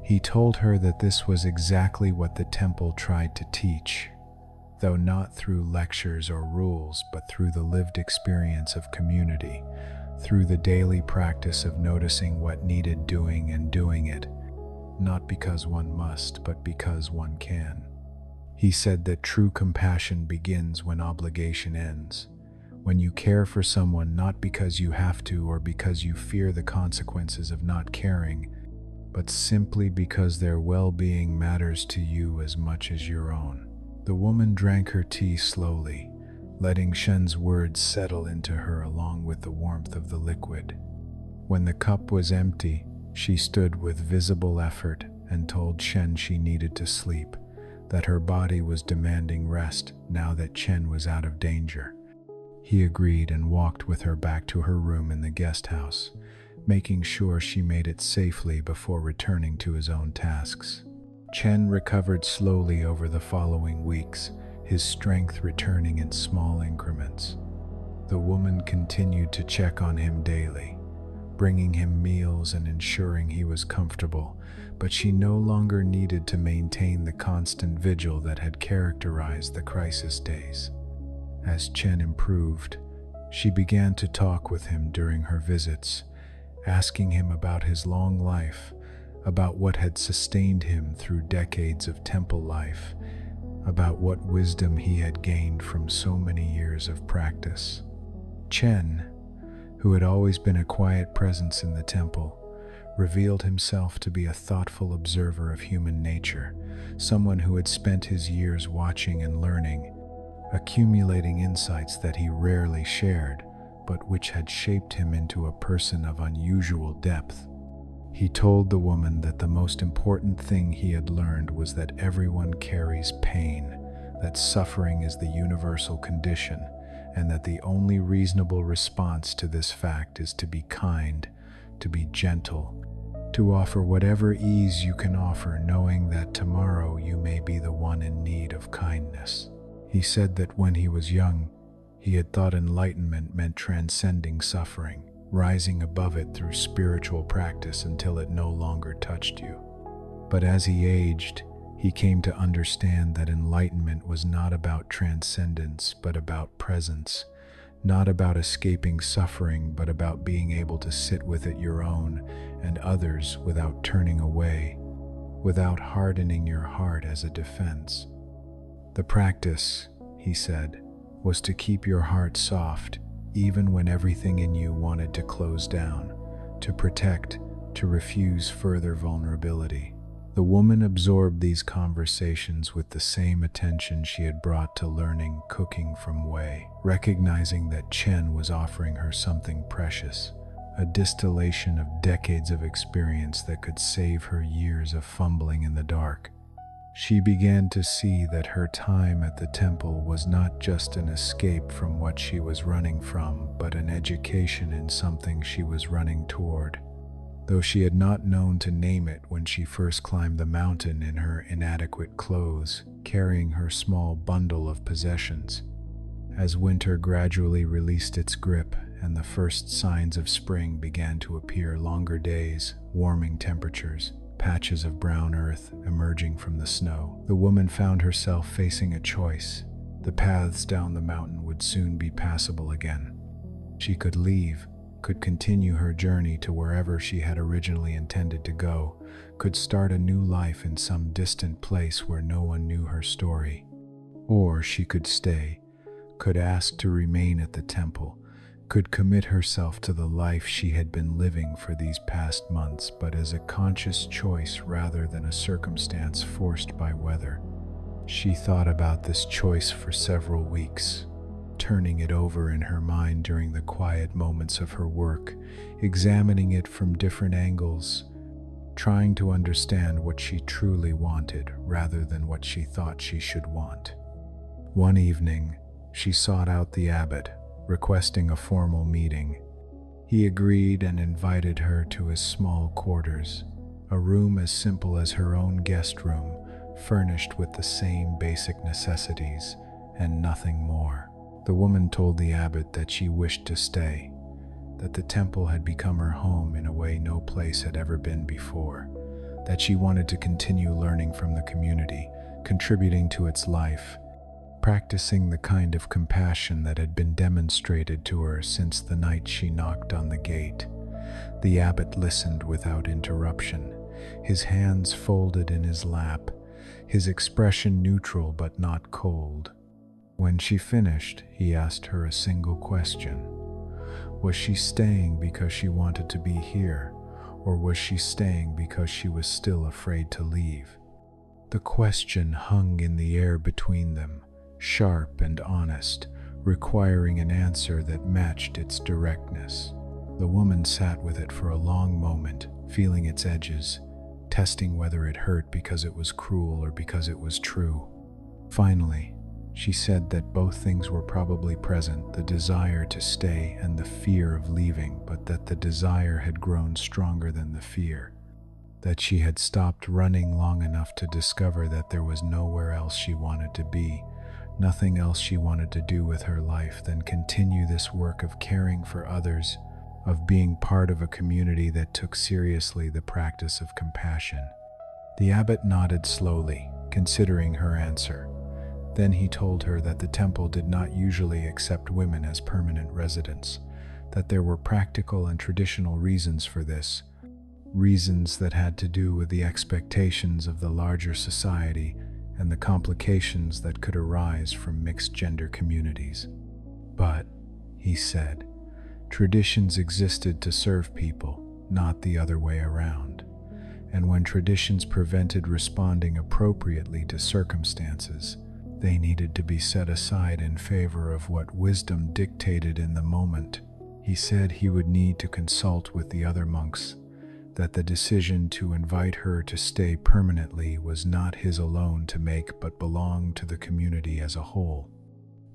He told her that this was exactly what the temple tried to teach, though not through lectures or rules, but through the lived experience of community, through the daily practice of noticing what needed doing and doing it, not because one must, but because one can. He said that true compassion begins when obligation ends, when you care for someone not because you have to or because you fear the consequences of not caring, but simply because their well-being matters to you as much as your own. The woman drank her tea slowly, letting Shen's words settle into her along with the warmth of the liquid. When the cup was empty, she stood with visible effort and told Shen she needed to sleep, that her body was demanding rest now that Chen was out of danger. He agreed and walked with her back to her room in the guest house, making sure she made it safely before returning to his own tasks. Chen recovered slowly over the following weeks, his strength returning in small increments. The woman continued to check on him daily, bringing him meals and ensuring he was comfortable, but she no longer needed to maintain the constant vigil that had characterized the crisis days. As Chen improved, she began to talk with him during her visits, asking him about his long life, about what had sustained him through decades of temple life, about what wisdom he had gained from so many years of practice. Chen, who had always been a quiet presence in the temple, revealed himself to be a thoughtful observer of human nature, someone who had spent his years watching and learning, accumulating insights that he rarely shared, but which had shaped him into a person of unusual depth. He told the woman that the most important thing he had learned was that everyone carries pain, that suffering is the universal condition, and that the only reasonable response to this fact is to be kind, to be gentle, to offer whatever ease you can offer, knowing that tomorrow you may be the one in need of kindness. He said that when he was young, he had thought enlightenment meant transcending suffering, rising above it through spiritual practice until it no longer touched you. But as he aged, he came to understand that enlightenment was not about transcendence, but about presence, not about escaping suffering, but about being able to sit with it your own and others without turning away, without hardening your heart as a defense. The practice, he said, was to keep your heart soft, even when everything in you wanted to close down, to protect, to refuse further vulnerability. The woman absorbed these conversations with the same attention she had brought to learning cooking from Wei, recognizing that Chen was offering her something precious, a distillation of decades of experience that could save her years of fumbling in the dark. She began to see that her time at the temple was not just an escape from what she was running from, but an education in something she was running toward, though she had not known to name it when she first climbed the mountain in her inadequate clothes, carrying her small bundle of possessions. As winter gradually released its grip and the first signs of spring began to appear, longer days, warming temperatures, patches of brown earth emerging from the snow, the woman found herself facing a choice. The paths down the mountain would soon be passable again. She could leave, could continue her journey to wherever she had originally intended to go, could start a new life in some distant place where no one knew her story. Or she could stay, could ask to remain at the temple, could commit herself to the life she had been living for these past months, but as a conscious choice rather than a circumstance forced by weather. She thought about this choice for several weeks, turning it over in her mind during the quiet moments of her work, examining it from different angles, trying to understand what she truly wanted rather than what she thought she should want. One evening, she sought out the abbot, requesting a formal meeting. He agreed and invited her to his small quarters, a room as simple as her own guest room, furnished with the same basic necessities and nothing more. The woman told the abbot that she wished to stay, that the temple had become her home in a way no place had ever been before, that she wanted to continue learning from the community, contributing to its life, practicing the kind of compassion that had been demonstrated to her since the night she knocked on the gate. The abbot listened without interruption, his hands folded in his lap, his expression neutral but not cold. When she finished, he asked her a single question. Was she staying because she wanted to be here, or was she staying because she was still afraid to leave? The question hung in the air between them, sharp and honest, requiring an answer that matched its directness. The woman sat with it for a long moment, feeling its edges, testing whether it hurt because it was cruel or because it was true. Finally, she said that both things were probably present, the desire to stay and the fear of leaving, but that the desire had grown stronger than the fear, that she had stopped running long enough to discover that there was nowhere else she wanted to be, nothing else she wanted to do with her life than continue this work of caring for others, of being part of a community that took seriously the practice of compassion. The abbot nodded slowly, considering her answer. Then he told her that the temple did not usually accept women as permanent residents, that there were practical and traditional reasons for this, reasons that had to do with the expectations of the larger society and the complications that could arise from mixed-gender communities. But, he said, traditions existed to serve people, not the other way around. And when traditions prevented responding appropriately to circumstances, they needed to be set aside in favor of what wisdom dictated in the moment. He said he would need to consult with the other monks, that the decision to invite her to stay permanently was not his alone to make but belonged to the community as a whole.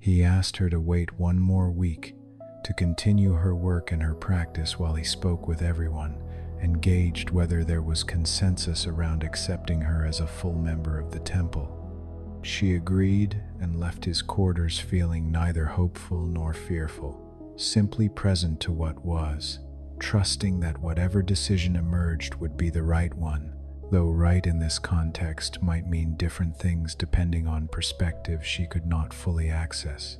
He asked her to wait one more week, to continue her work and her practice while he spoke with everyone and gauged whether there was consensus around accepting her as a full member of the temple. She agreed and left his quarters feeling neither hopeful nor fearful. simply present to what was, trusting that whatever decision emerged would be the right one, though right in this context might mean different things depending on perspectives she could not fully access.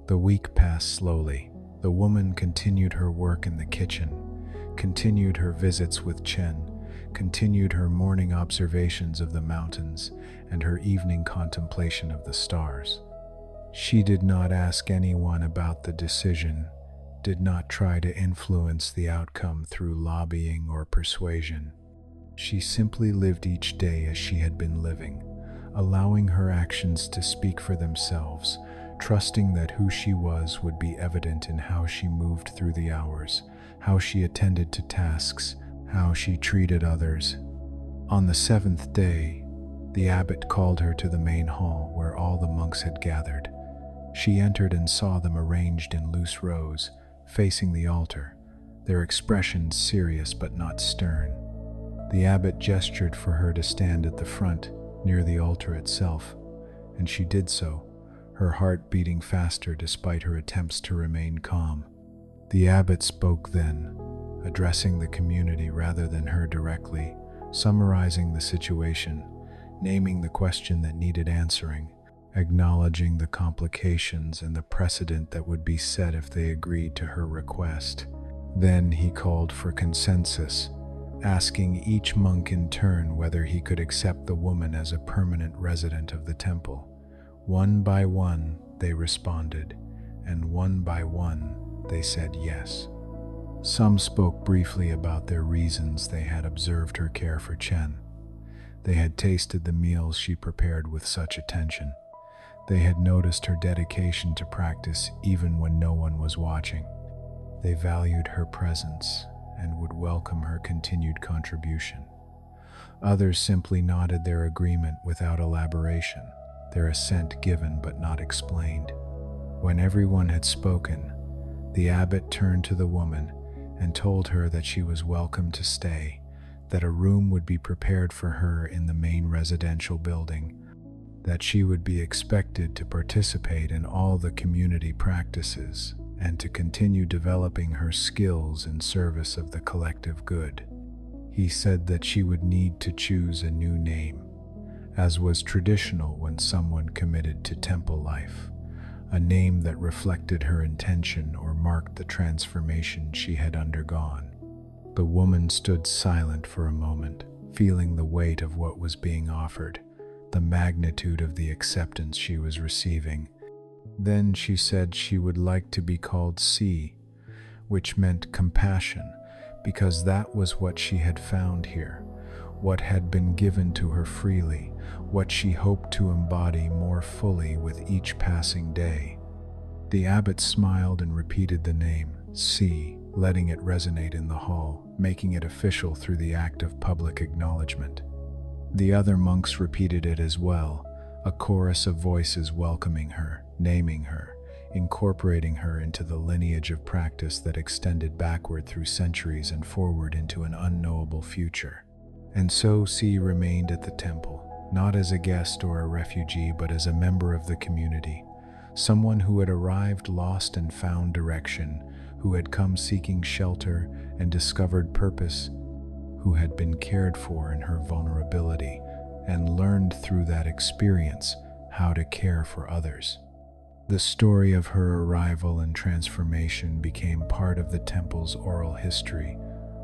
The week passed slowly. The woman continued her work in the kitchen, continued her visits with Chen, continued her morning observations of the mountains and her evening contemplation of the stars. She did not ask anyone about the decision, did not try to influence the outcome through lobbying or persuasion. She simply lived each day as she had been living, allowing her actions to speak for themselves, trusting that who she was would be evident in how she moved through the hours, how she attended to tasks, how she treated others. On the seventh day, the abbot called her to the main hall where all the monks had gathered. She entered and saw them arranged in loose rows, facing the altar, their expressions serious but not stern. The abbot gestured for her to stand at the front, near the altar itself, and she did so, her heart beating faster despite her attempts to remain calm. The abbot spoke then, addressing the community rather than her directly, summarizing the situation, naming the question that needed answering, acknowledging the complications and the precedent that would be set if they agreed to her request. Then he called for consensus, asking each monk in turn whether he could accept the woman as a permanent resident of the temple. One by one, they responded, and one by one, they said yes. Some spoke briefly about their reasons. They had observed her care for Chen. They had tasted the meals she prepared with such attention. They had noticed her dedication to practice even when no one was watching. They valued her presence and would welcome her continued contribution. Others simply nodded their agreement without elaboration, their assent given but not explained. When everyone had spoken, the abbot turned to the woman and told her that she was welcome to stay, that a room would be prepared for her in the main residential building, that she would be expected to participate in all the community practices and to continue developing her skills in service of the collective good. He said that she would need to choose a new name, as was traditional when someone committed to temple life, a name that reflected her intention or marked the transformation she had undergone. The woman stood silent for a moment, feeling the weight of what was being offered, the magnitude of the acceptance she was receiving. Then she said she would like to be called Si, which meant compassion, because that was what she had found here, what had been given to her freely, what she hoped to embody more fully with each passing day. The abbot smiled and repeated the name, Si, letting it resonate in the hall, making it official through the act of public acknowledgement. The other monks repeated it as well, a chorus of voices welcoming her, naming her, incorporating her into the lineage of practice that extended backward through centuries and forward into an unknowable future. And so Si remained at the temple, not as a guest or a refugee, but as a member of the community, someone who had arrived lost and found direction, who had come seeking shelter and discovered purpose, who had been cared for in her vulnerability and learned through that experience how to care for others. The story of her arrival and transformation became part of the temple's oral history,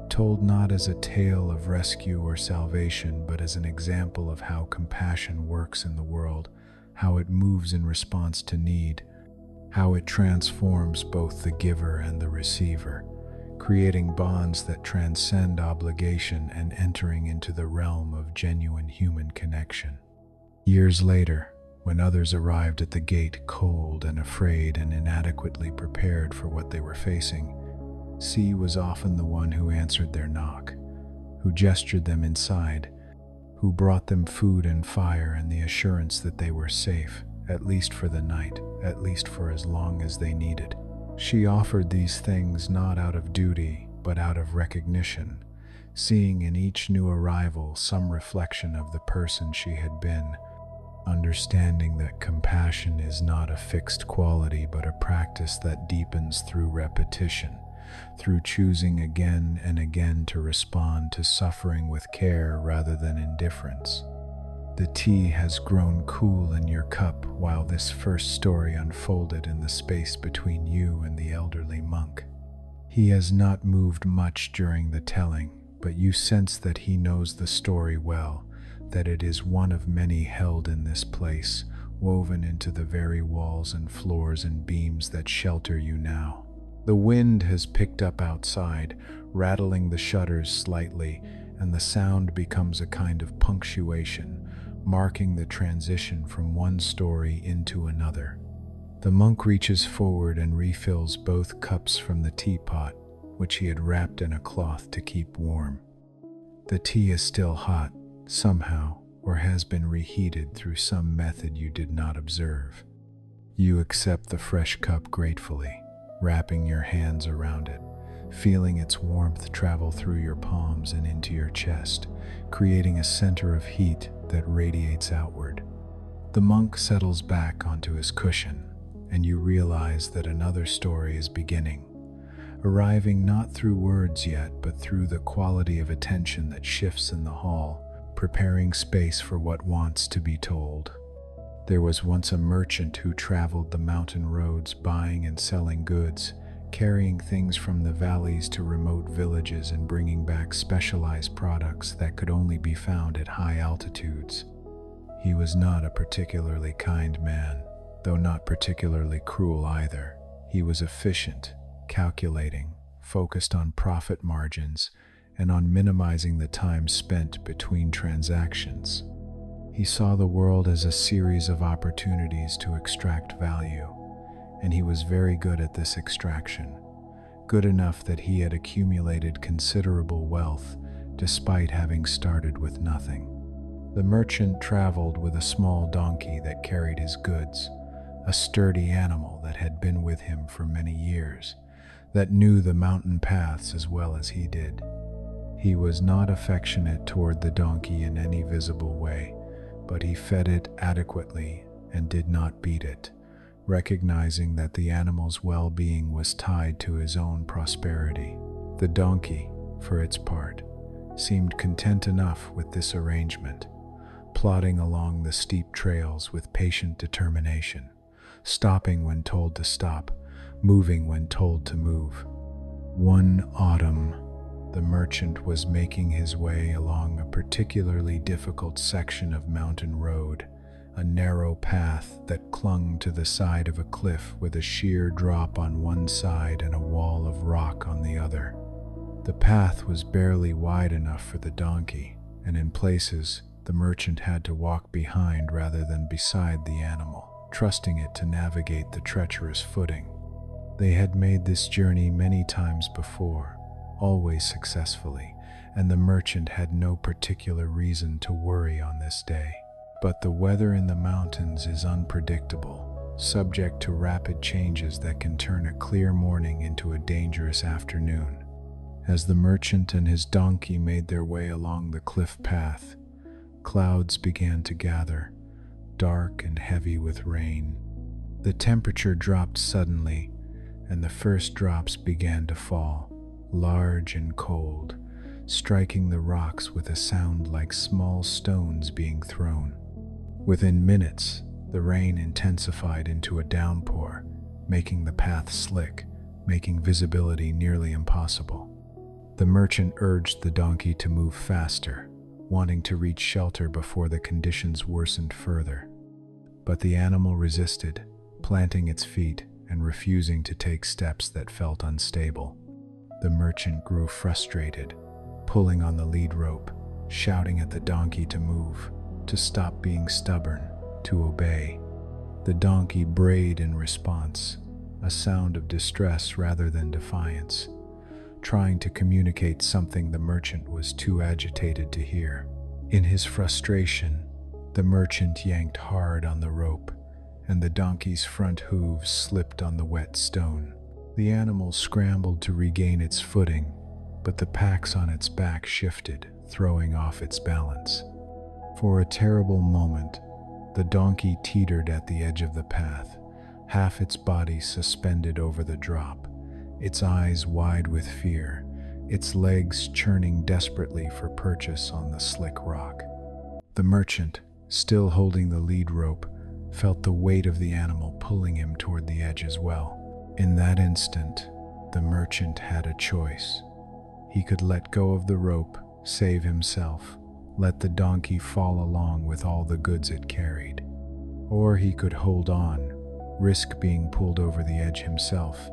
told not as a tale of rescue or salvation, but as an example of how compassion works in the world, how it moves in response to need, how it transforms both the giver and the receiver, creating bonds that transcend obligation and entering into the realm of genuine human connection. Years later, when others arrived at the gate cold and afraid and inadequately prepared for what they were facing, Si was often the one who answered their knock, who gestured them inside, who brought them food and fire and the assurance that they were safe, at least for the night, at least for as long as they needed. She offered these things not out of duty, but out of recognition, seeing in each new arrival some reflection of the person she had been, understanding that compassion is not a fixed quality but a practice that deepens through repetition, through choosing again and again to respond to suffering with care rather than indifference. The tea has grown cool in your cup while this first story unfolded in the space between you and the elderly monk. He has not moved much during the telling, but you sense that he knows the story well, that it is one of many held in this place, woven into the very walls and floors and beams that shelter you now. The wind has picked up outside, rattling the shutters slightly, and the sound becomes a kind of punctuation, marking the transition from one story into another. The monk reaches forward and refills both cups from the teapot, which he had wrapped in a cloth to keep warm. The tea is still hot, somehow, or has been reheated through some method you did not observe. You accept the fresh cup gratefully, wrapping your hands around it, feeling its warmth travel through your palms and into your chest, creating a center of heat that radiates outward. The monk settles back onto his cushion, and you realize that another story is beginning, arriving not through words yet, but through the quality of attention that shifts in the hall, preparing space for what wants to be told. There was once a merchant who traveled the mountain roads buying and selling goods, carrying things from the valleys to remote villages and bringing back specialized products that could only be found at high altitudes. He was not a particularly kind man, though not particularly cruel either. He was efficient, calculating, focused on profit margins, and on minimizing the time spent between transactions. He saw the world as a series of opportunities to extract value, and he was very good at this extraction, good enough that he had accumulated considerable wealth despite having started with nothing. The merchant traveled with a small donkey that carried his goods, a sturdy animal that had been with him for many years, that knew the mountain paths as well as he did. He was not affectionate toward the donkey in any visible way, but he fed it adequately and did not beat it, recognizing that the animal's well-being was tied to his own prosperity. The donkey, for its part, seemed content enough with this arrangement, plodding along the steep trails with patient determination, stopping when told to stop, moving when told to move. One autumn, the merchant was making his way along a particularly difficult section of mountain road, a narrow path that clung to the side of a cliff with a sheer drop on one side and a wall of rock on the other. The path was barely wide enough for the donkey, and in places, the merchant had to walk behind rather than beside the animal, trusting it to navigate the treacherous footing. They had made this journey many times before, always successfully, and the merchant had no particular reason to worry on this day. But the weather in the mountains is unpredictable, subject to rapid changes that can turn a clear morning into a dangerous afternoon. As the merchant and his donkey made their way along the cliff path, clouds began to gather, dark and heavy with rain. The temperature dropped suddenly, and the first drops began to fall, large and cold, striking the rocks with a sound like small stones being thrown. Within minutes, the rain intensified into a downpour, making the path slick, making visibility nearly impossible. The merchant urged the donkey to move faster, wanting to reach shelter before the conditions worsened further. But the animal resisted, planting its feet and refusing to take steps that felt unstable. The merchant grew frustrated, pulling on the lead rope, shouting at the donkey to move, to stop being stubborn, to obey. The donkey brayed in response, a sound of distress rather than defiance, trying to communicate something the merchant was too agitated to hear. In his frustration, the merchant yanked hard on the rope, and the donkey's front hooves slipped on the wet stone. The animal scrambled to regain its footing, but the packs on its back shifted, throwing off its balance. For a terrible moment, The donkey teetered at the edge of the path, half its body suspended over the drop, its eyes wide with fear, its legs churning desperately for purchase on the slick rock. The merchant, still holding the lead rope, felt the weight of the animal pulling him toward the edge as well. In that instant, the merchant had a choice. He could let go of the rope, save himself, let the donkey fall along with all the goods it carried. Or he could hold on, risk being pulled over the edge himself,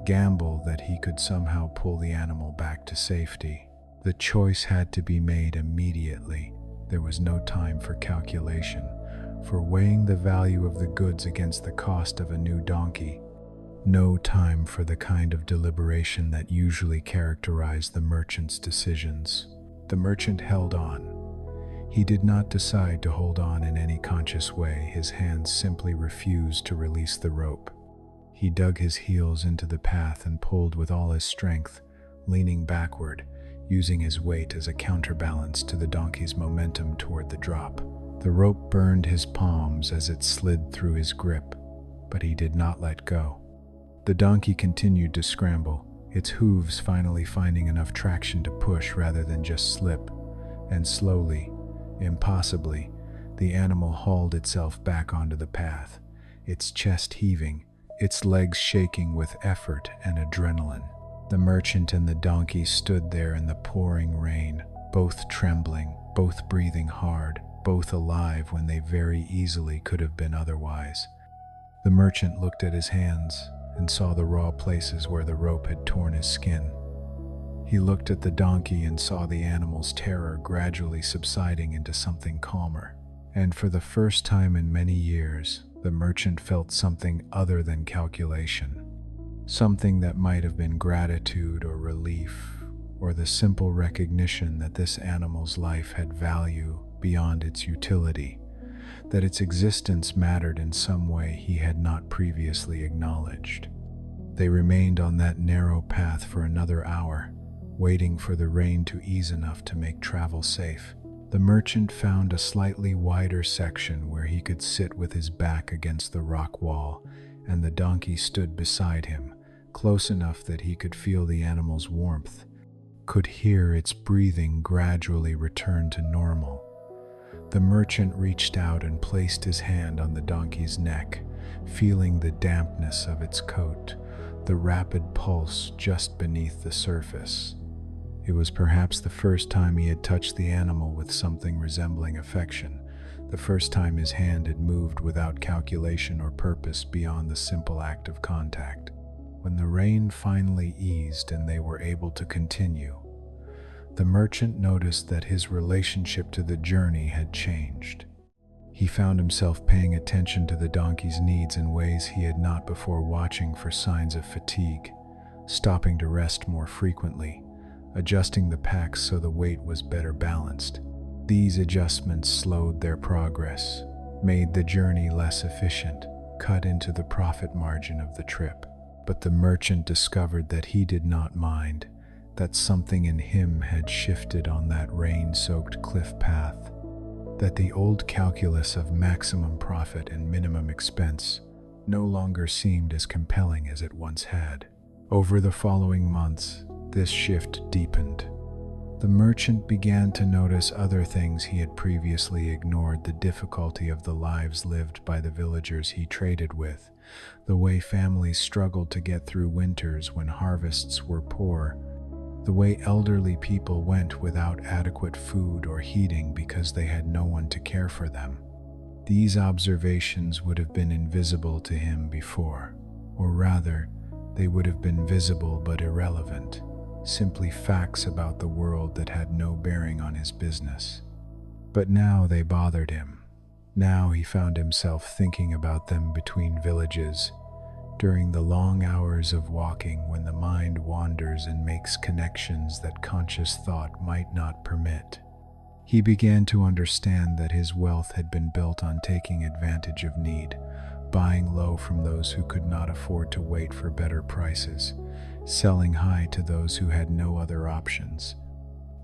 gamble that he could somehow pull the animal back to safety. The choice had to be made immediately. There was no time for calculation, for weighing the value of the goods against the cost of a new donkey. No time for the kind of deliberation that usually characterized the merchant's decisions. The merchant held on. He did not decide to hold on in any conscious way. His hands simply refused to release the rope. He dug his heels into the path and pulled with all his strength, leaning backward, using his weight as a counterbalance to the donkey's momentum toward the drop. The rope burned his palms as it slid through his grip, but he did not let go. The donkey continued to scramble, its hooves finally finding enough traction to push rather than just slip, and slowly, impossibly, the animal hauled itself back onto the path, its chest heaving, its legs shaking with effort and adrenaline. The merchant and the donkey stood there in the pouring rain, both trembling, both breathing hard, both alive when they very easily could have been otherwise. The merchant looked at his hands and saw the raw places where the rope had torn his skin. He looked at the donkey and saw the animal's terror gradually subsiding into something calmer. And for the first time in many years, the merchant felt something other than calculation. Something that might have been gratitude or relief, or the simple recognition that this animal's life had value beyond its utility, that its existence mattered in some way he had not previously acknowledged. They remained on that narrow path for another hour, waiting for the rain to ease enough to make travel safe. The merchant found a slightly wider section where he could sit with his back against the rock wall, and the donkey stood beside him, close enough that he could feel the animal's warmth, could hear its breathing gradually return to normal. The merchant reached out and placed his hand on the donkey's neck, feeling the dampness of its coat, the rapid pulse just beneath the surface. It was perhaps the first time he had touched the animal with something resembling affection, the first time his hand had moved without calculation or purpose beyond the simple act of contact. When the rain finally eased and they were able to continue, the merchant noticed that his relationship to the journey had changed. He found himself paying attention to the donkey's needs in ways he had not before, watching for signs of fatigue, stopping to rest more frequently, adjusting the packs so the weight was better balanced. These adjustments slowed their progress, made the journey less efficient, cut into the profit margin of the trip. But the merchant discovered that he did not mind, that something in him had shifted on that rain-soaked cliff path, that the old calculus of maximum profit and minimum expense no longer seemed as compelling as it once had. Over the following months, this shift deepened. The merchant began to notice other things he had previously ignored: the difficulty of the lives lived by the villagers he traded with, the way families struggled to get through winters when harvests were poor, the way elderly people went without adequate food or heating because they had no one to care for them. These observations would have been invisible to him before, or rather, they would have been visible but irrelevant, simply facts about the world that had no bearing on his business. But now they bothered him. Now he found himself thinking about them between villages, during the long hours of walking when the mind wanders and makes connections that conscious thought might not permit. He began to understand that his wealth had been built on taking advantage of need, buying low from those who could not afford to wait for better prices, selling high to those who had no other options.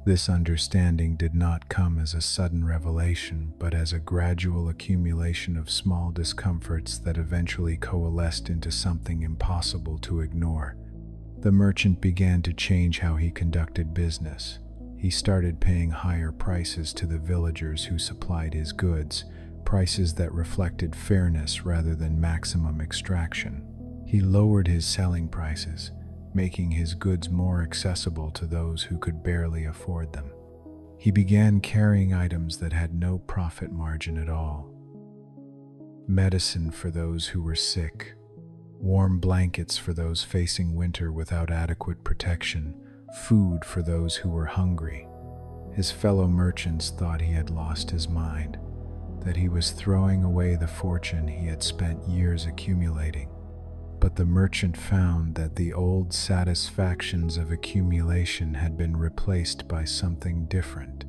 This understanding did not come as a sudden revelation, but as a gradual accumulation of small discomforts that eventually coalesced into something impossible to ignore. The merchant began to change how he conducted business. He started paying higher prices to the villagers who supplied his goods, prices that reflected fairness rather than maximum extraction. He lowered his selling prices, making his goods more accessible to those who could barely afford them. He began carrying items that had no profit margin at all. Medicine for those who were sick, warm blankets for those facing winter without adequate protection, food for those who were hungry. His fellow merchants thought he had lost his mind, that he was throwing away the fortune he had spent years accumulating. But the merchant found that the old satisfactions of accumulation had been replaced by something different,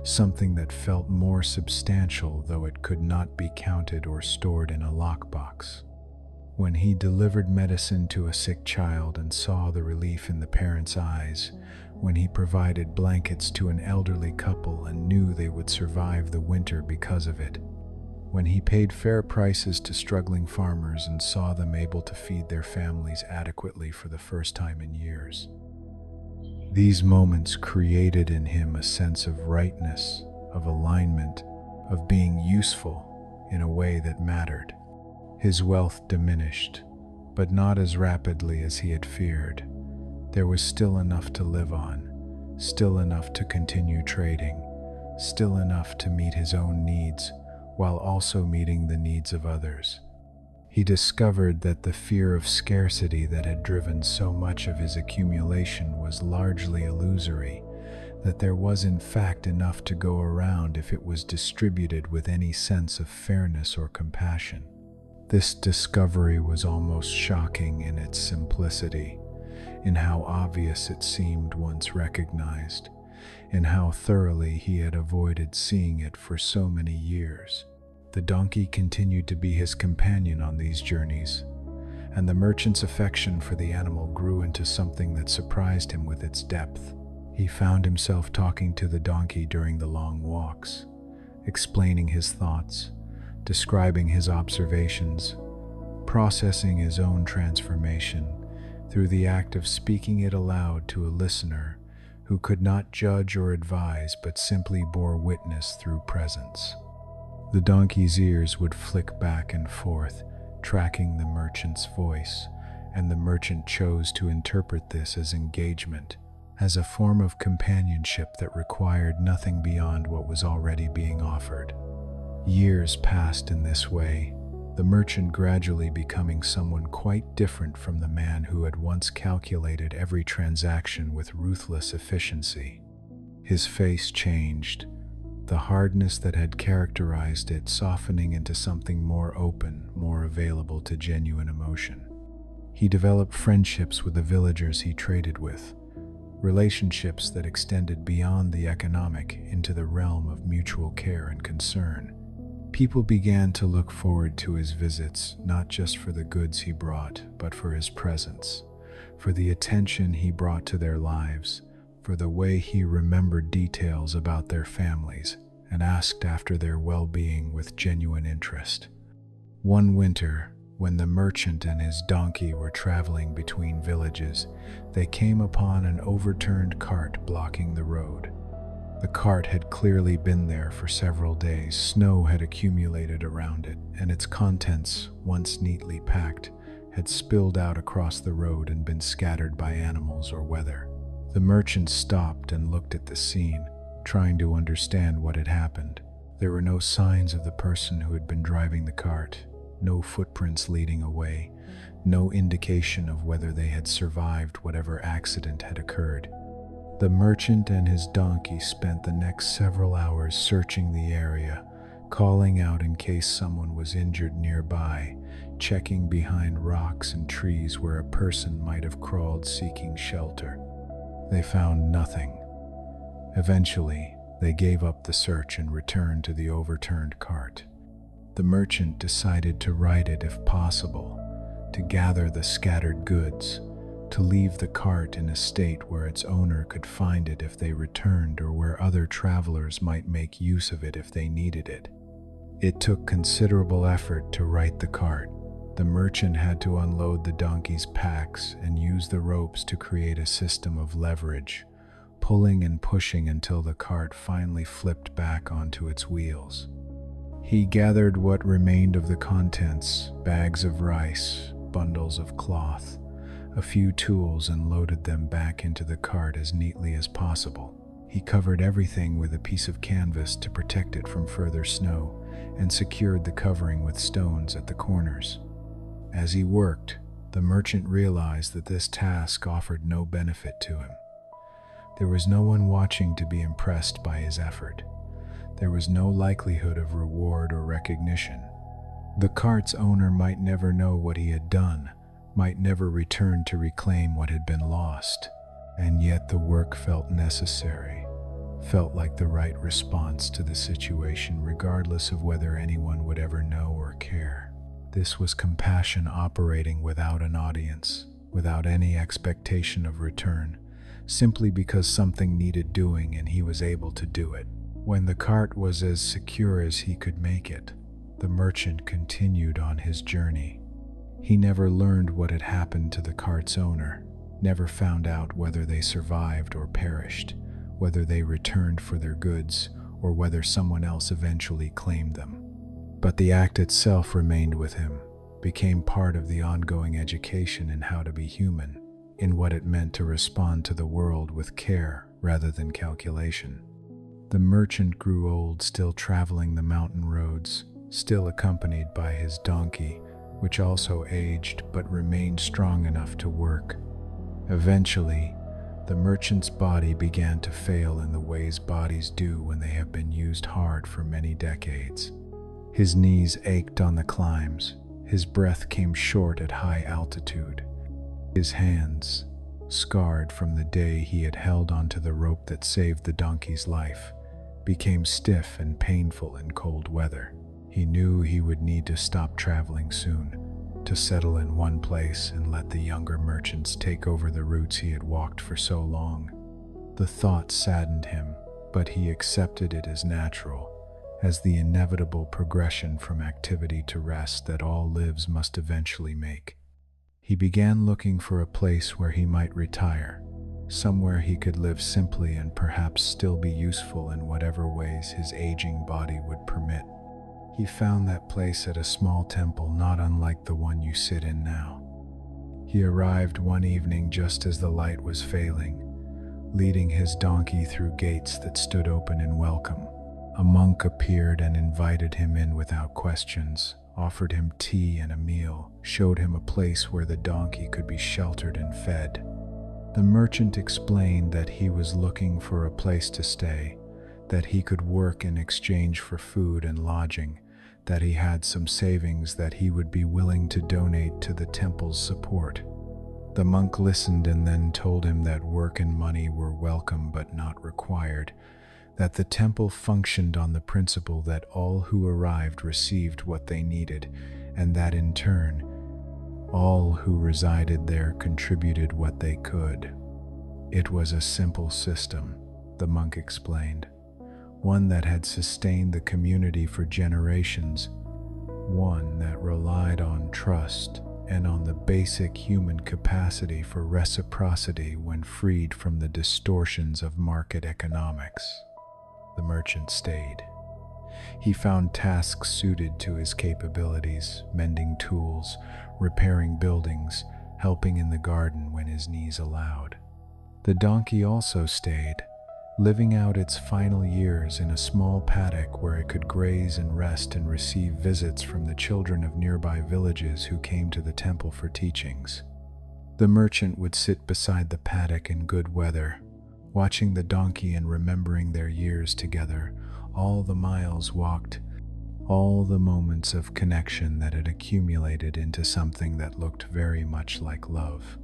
something that felt more substantial, though it could not be counted or stored in a lockbox. When he delivered medicine to a sick child and saw the relief in the parents' eyes, when he provided blankets to an elderly couple and knew they would survive the winter because of it, when he paid fair prices to struggling farmers and saw them able to feed their families adequately for the first time in years. These moments created in him a sense of rightness, of alignment, of being useful in a way that mattered. His wealth diminished, but not as rapidly as he had feared. There was still enough to live on, still enough to continue trading, still enough to meet his own needs, while also meeting the needs of others. He discovered that the fear of scarcity that had driven so much of his accumulation was largely illusory, that there was in fact enough to go around if it was distributed with any sense of fairness or compassion. This discovery was almost shocking in its simplicity, in how obvious it seemed once recognized, in how thoroughly he had avoided seeing it for so many years. The donkey continued to be his companion on these journeys, and the merchant's affection for the animal grew into something that surprised him with its depth. He found himself talking to the donkey during the long walks, explaining his thoughts, describing his observations, processing his own transformation through the act of speaking it aloud to a listener who could not judge or advise but simply bore witness through presence. The donkey's ears would flick back and forth, tracking the merchant's voice, and the merchant chose to interpret this as engagement, as a form of companionship that required nothing beyond what was already being offered. Years passed in this way, the merchant gradually becoming someone quite different from the man who had once calculated every transaction with ruthless efficiency. His face changed, the hardness that had characterized it softening into something more open, more available to genuine emotion. He developed friendships with the villagers he traded with, relationships that extended beyond the economic into the realm of mutual care and concern. People began to look forward to his visits, not just for the goods he brought, but for his presence, for the attention he brought to their lives, for the way he remembered details about their families and asked after their well-being with genuine interest. One winter, when the merchant and his donkey were traveling between villages, they came upon an overturned cart blocking the road. The cart had clearly been there for several days. Snow had accumulated around it, and its contents, once neatly packed, had spilled out across the road and been scattered by animals or weather. The merchant stopped and looked at the scene, trying to understand what had happened. There were no signs of the person who had been driving the cart, no footprints leading away, no indication of whether they had survived whatever accident had occurred. The merchant and his donkey spent the next several hours searching the area, calling out in case someone was injured nearby, checking behind rocks and trees where a person might have crawled seeking shelter. They found nothing. Eventually, they gave up the search and returned to the overturned cart. The merchant decided to ride it if possible, to gather the scattered goods, to leave the cart in a state where its owner could find it if they returned or where other travelers might make use of it if they needed it. It took considerable effort to right the cart. The merchant had to unload the donkey's packs and use the ropes to create a system of leverage, pulling and pushing until the cart finally flipped back onto its wheels. He gathered what remained of the contents, bags of rice, bundles of cloth, a few tools, and loaded them back into the cart as neatly as possible. He covered everything with a piece of canvas to protect it from further snow and secured the covering with stones at the corners. As he worked, the merchant realized that this task offered no benefit to him. There was no one watching to be impressed by his effort. There was no likelihood of reward or recognition. The cart's owner might never know what he had done, might never return to reclaim what had been lost, and yet the work felt necessary, felt like the right response to the situation, regardless of whether anyone would ever know or care. This was compassion operating without an audience, without any expectation of return, simply because something needed doing and he was able to do it. When the cart was as secure as he could make it, the merchant continued on his journey. He never learned what had happened to the cart's owner, never found out whether they survived or perished, whether they returned for their goods, or whether someone else eventually claimed them. But the act itself remained with him, became part of the ongoing education in how to be human, in what it meant to respond to the world with care rather than calculation. The merchant grew old, still traveling the mountain roads, still accompanied by his donkey, which also aged but remained strong enough to work. Eventually, the merchant's body began to fail in the ways bodies do when they have been used hard for many decades. His knees ached on the climbs, his breath came short at high altitude. His hands, scarred from the day he had held onto the rope that saved the donkey's life, became stiff and painful in cold weather. He knew he would need to stop traveling soon, to settle in one place and let the younger merchants take over the routes he had walked for so long. The thought saddened him, but he accepted it as natural, as the inevitable progression from activity to rest that all lives must eventually make. He began looking for a place where he might retire, somewhere he could live simply and perhaps still be useful in whatever ways his aging body would permit. He found that place at a small temple not unlike the one you sit in now. He arrived one evening just as the light was failing, leading his donkey through gates that stood open in welcome. A monk appeared and invited him in without questions, offered him tea and a meal, showed him a place where the donkey could be sheltered and fed. The merchant explained that he was looking for a place to stay, that he could work in exchange for food and lodging, that he had some savings that he would be willing to donate to the temple's support. The monk listened and then told him that work and money were welcome but not required, that the temple functioned on the principle that all who arrived received what they needed, and that in turn, all who resided there contributed what they could. It was a simple system, the monk explained, one that had sustained the community for generations, one that relied on trust and on the basic human capacity for reciprocity when freed from the distortions of market economics. The merchant stayed. He found tasks suited to his capabilities, mending tools, repairing buildings, helping in the garden when his needs allowed. The donkey also stayed, living out its final years in a small paddock where it could graze and rest and receive visits from the children of nearby villages who came to the temple for teachings. The merchant would sit beside the paddock in good weather, watching the donkey and remembering their years together, all the miles walked, all the moments of connection that had accumulated into something that looked very much like love.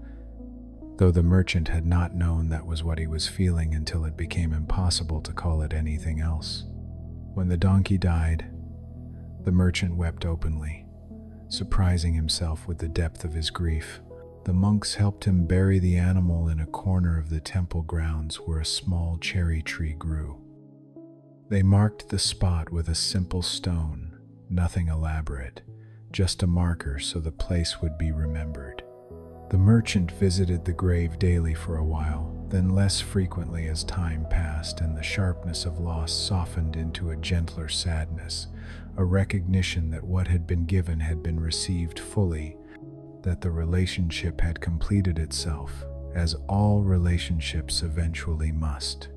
Though the merchant had not known that was what he was feeling until it became impossible to call it anything else. When the donkey died, the merchant wept openly, surprising himself with the depth of his grief. The monks helped him bury the animal in a corner of the temple grounds where a small cherry tree grew. They marked the spot with a simple stone, nothing elaborate, just a marker so the place would be remembered. The merchant visited the grave daily for a while, then less frequently as time passed and the sharpness of loss softened into a gentler sadness, a recognition that what had been given had been received fully, that the relationship had completed itself, as all relationships eventually must.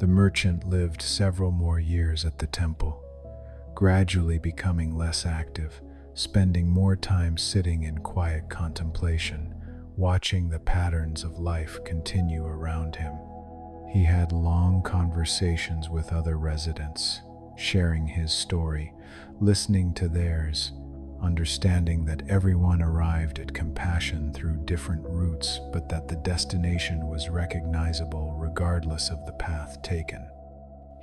The merchant lived several more years at the temple, gradually becoming less active, spending more time sitting in quiet contemplation, watching the patterns of life continue around him. He had long conversations with other residents, sharing his story, listening to theirs, understanding that everyone arrived at compassion through different routes, but that the destination was recognizable regardless of the path taken.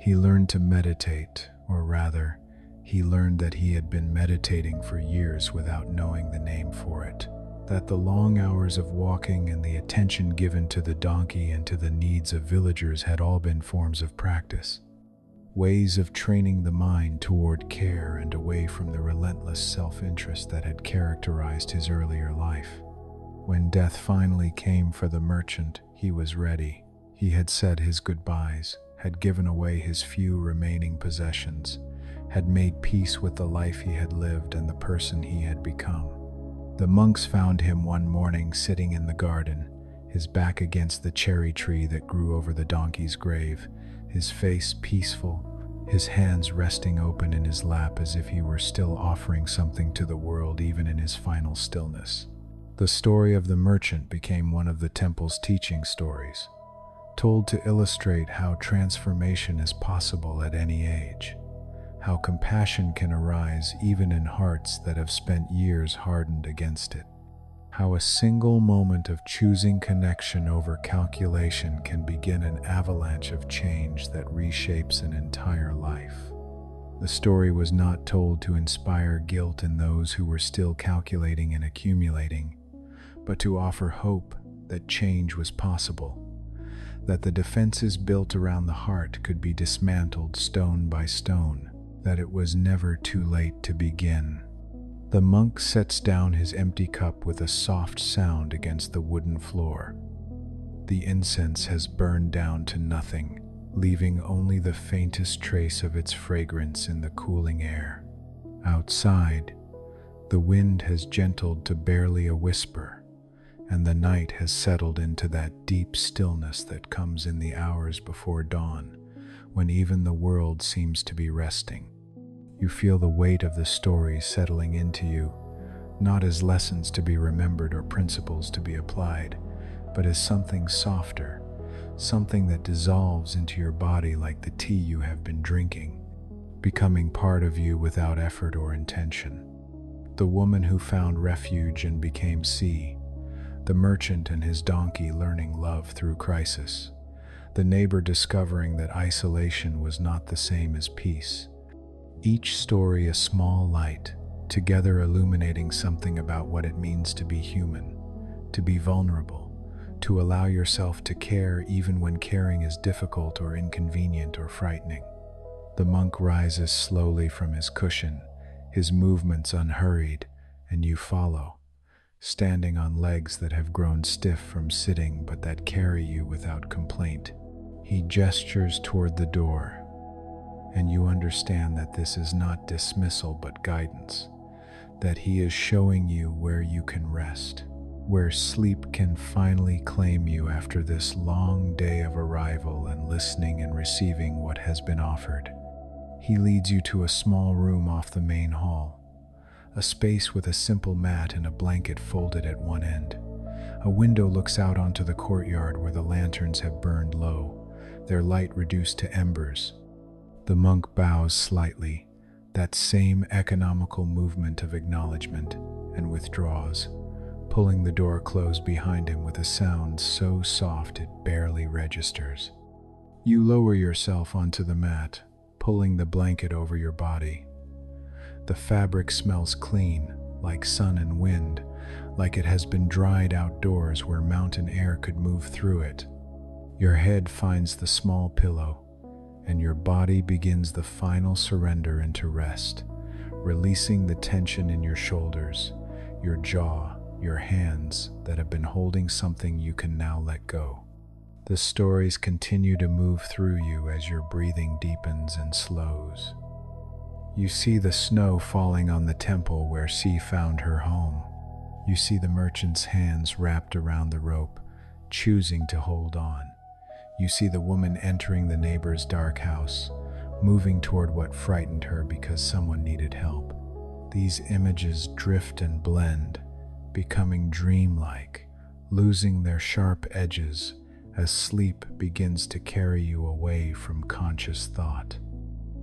He learned to meditate, or rather, he learned that he had been meditating for years without knowing the name for it, that the long hours of walking and the attention given to the donkey and to the needs of villagers had all been forms of practice, ways of training the mind toward care and away from the relentless self-interest that had characterized his earlier life. When death finally came for the merchant, he was ready. He had said his goodbyes, had given away his few remaining possessions, had made peace with the life he had lived and the person he had become. The monks found him one morning sitting in the garden, his back against the cherry tree that grew over the donkey's grave, his face peaceful, his hands resting open in his lap as if he were still offering something to the world even in his final stillness. The story of the merchant became one of the temple's teaching stories, told to illustrate how transformation is possible at any age, how compassion can arise even in hearts that have spent years hardened against it, how a single moment of choosing connection over calculation can begin an avalanche of change that reshapes an entire life. The story was not told to inspire guilt in those who were still calculating and accumulating, but to offer hope that change was possible, that the defenses built around the heart could be dismantled stone by stone, that it was never too late to begin. The monk sets down his empty cup with a soft sound against the wooden floor. The incense has burned down to nothing, leaving only the faintest trace of its fragrance in the cooling air. Outside, the wind has gentled to barely a whisper, and the night has settled into that deep stillness that comes in the hours before dawn, when even the world seems to be resting. You feel the weight of the story settling into you, not as lessons to be remembered or principles to be applied, but as something softer, something that dissolves into your body like the tea you have been drinking, becoming part of you without effort or intention. The woman who found refuge and became sea, the merchant and his donkey learning love through crisis, the neighbor discovering that isolation was not the same as peace. Each story a small light, together illuminating something about what it means to be human, to be vulnerable, to allow yourself to care even when caring is difficult or inconvenient or frightening. The monk rises slowly from his cushion, his movements unhurried, and you follow, standing on legs that have grown stiff from sitting but that carry you without complaint. He gestures toward the door, and you understand that this is not dismissal but guidance, that he is showing you where you can rest, where sleep can finally claim you after this long day of arrival and listening and receiving what has been offered. He leads you to a small room off the main hall, a space with a simple mat and a blanket folded at one end. A window looks out onto the courtyard where the lanterns have burned low, their light reduced to embers. The monk bows slightly, that same economical movement of acknowledgement, and withdraws, pulling the door closed behind him with a sound so soft it barely registers. You lower yourself onto the mat, pulling the blanket over your body. The fabric smells clean, like sun and wind, like it has been dried outdoors where mountain air could move through it. Your head finds the small pillow, and your body begins the final surrender into rest, releasing the tension in your shoulders, your jaw, your hands that have been holding something you can now let go. The stories continue to move through you as your breathing deepens and slows. You see the snow falling on the temple where Sea found her home. You see the merchant's hands wrapped around the rope, choosing to hold on. You see the woman entering the neighbor's dark house, moving toward what frightened her because someone needed help. These images drift and blend, becoming dreamlike, losing their sharp edges as sleep begins to carry you away from conscious thought.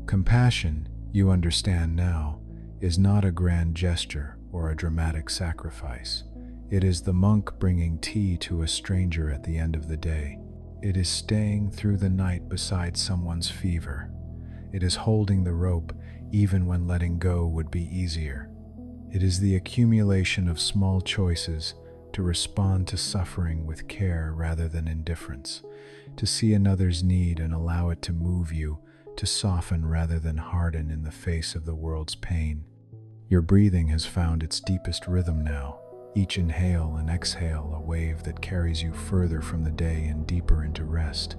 Compassion, you understand now, is not a grand gesture or a dramatic sacrifice. It is the monk bringing tea to a stranger at the end of the day. It is staying through the night beside someone's fever. It is holding the rope even when letting go would be easier. It is the accumulation of small choices to respond to suffering with care rather than indifference, to see another's need and allow it to move you, to soften rather than harden in the face of the world's pain. Your breathing has found its deepest rhythm now, each inhale and exhale a wave that carries you further from the day and deeper into rest.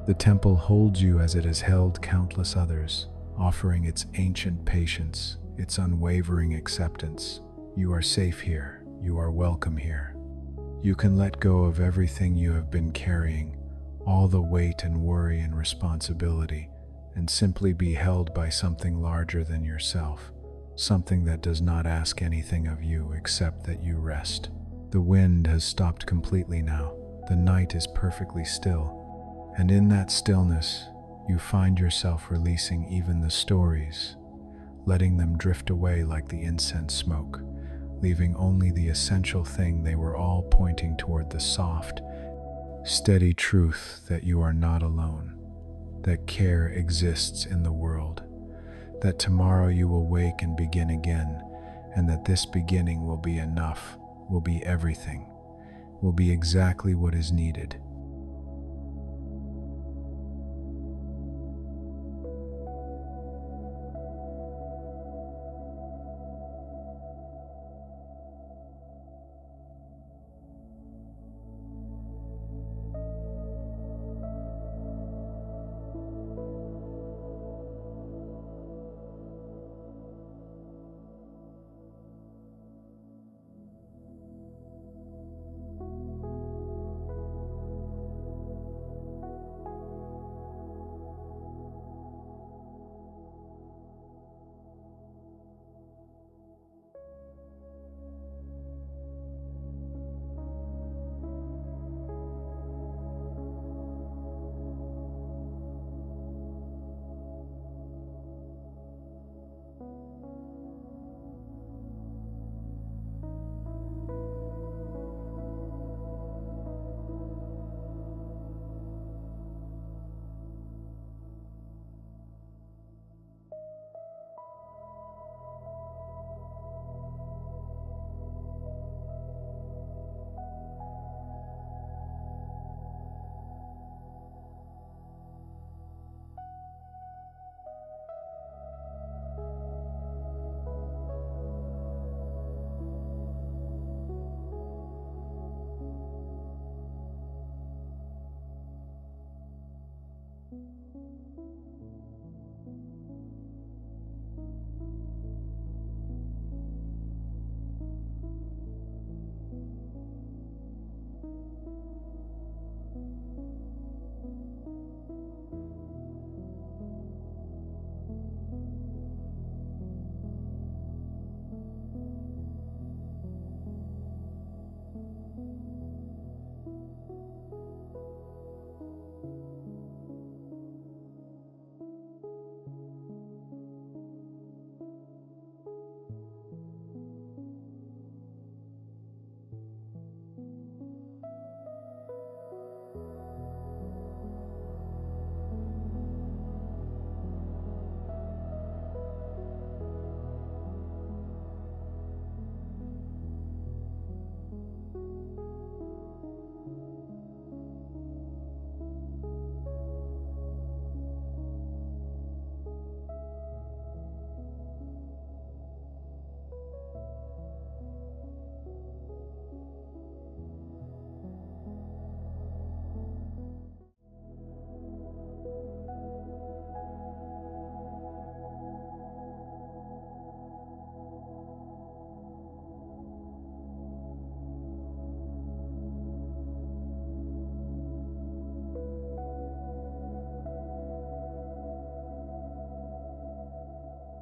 The temple holds you as it has held countless others, offering its ancient patience, its unwavering acceptance. You are safe here. You are welcome here. You can let go of everything you have been carrying, all the weight and worry and responsibility, and simply be held by something larger than yourself, something that does not ask anything of you except that you rest. The wind has stopped completely now. The night is perfectly still, and in that stillness, you find yourself releasing even the stories, letting them drift away like the incense smoke, leaving only the essential thing they were all pointing toward: the soft, steady truth that you are not alone, that care exists in the world, that tomorrow you will wake and begin again, and that this beginning will be enough, will be everything, will be exactly what is needed.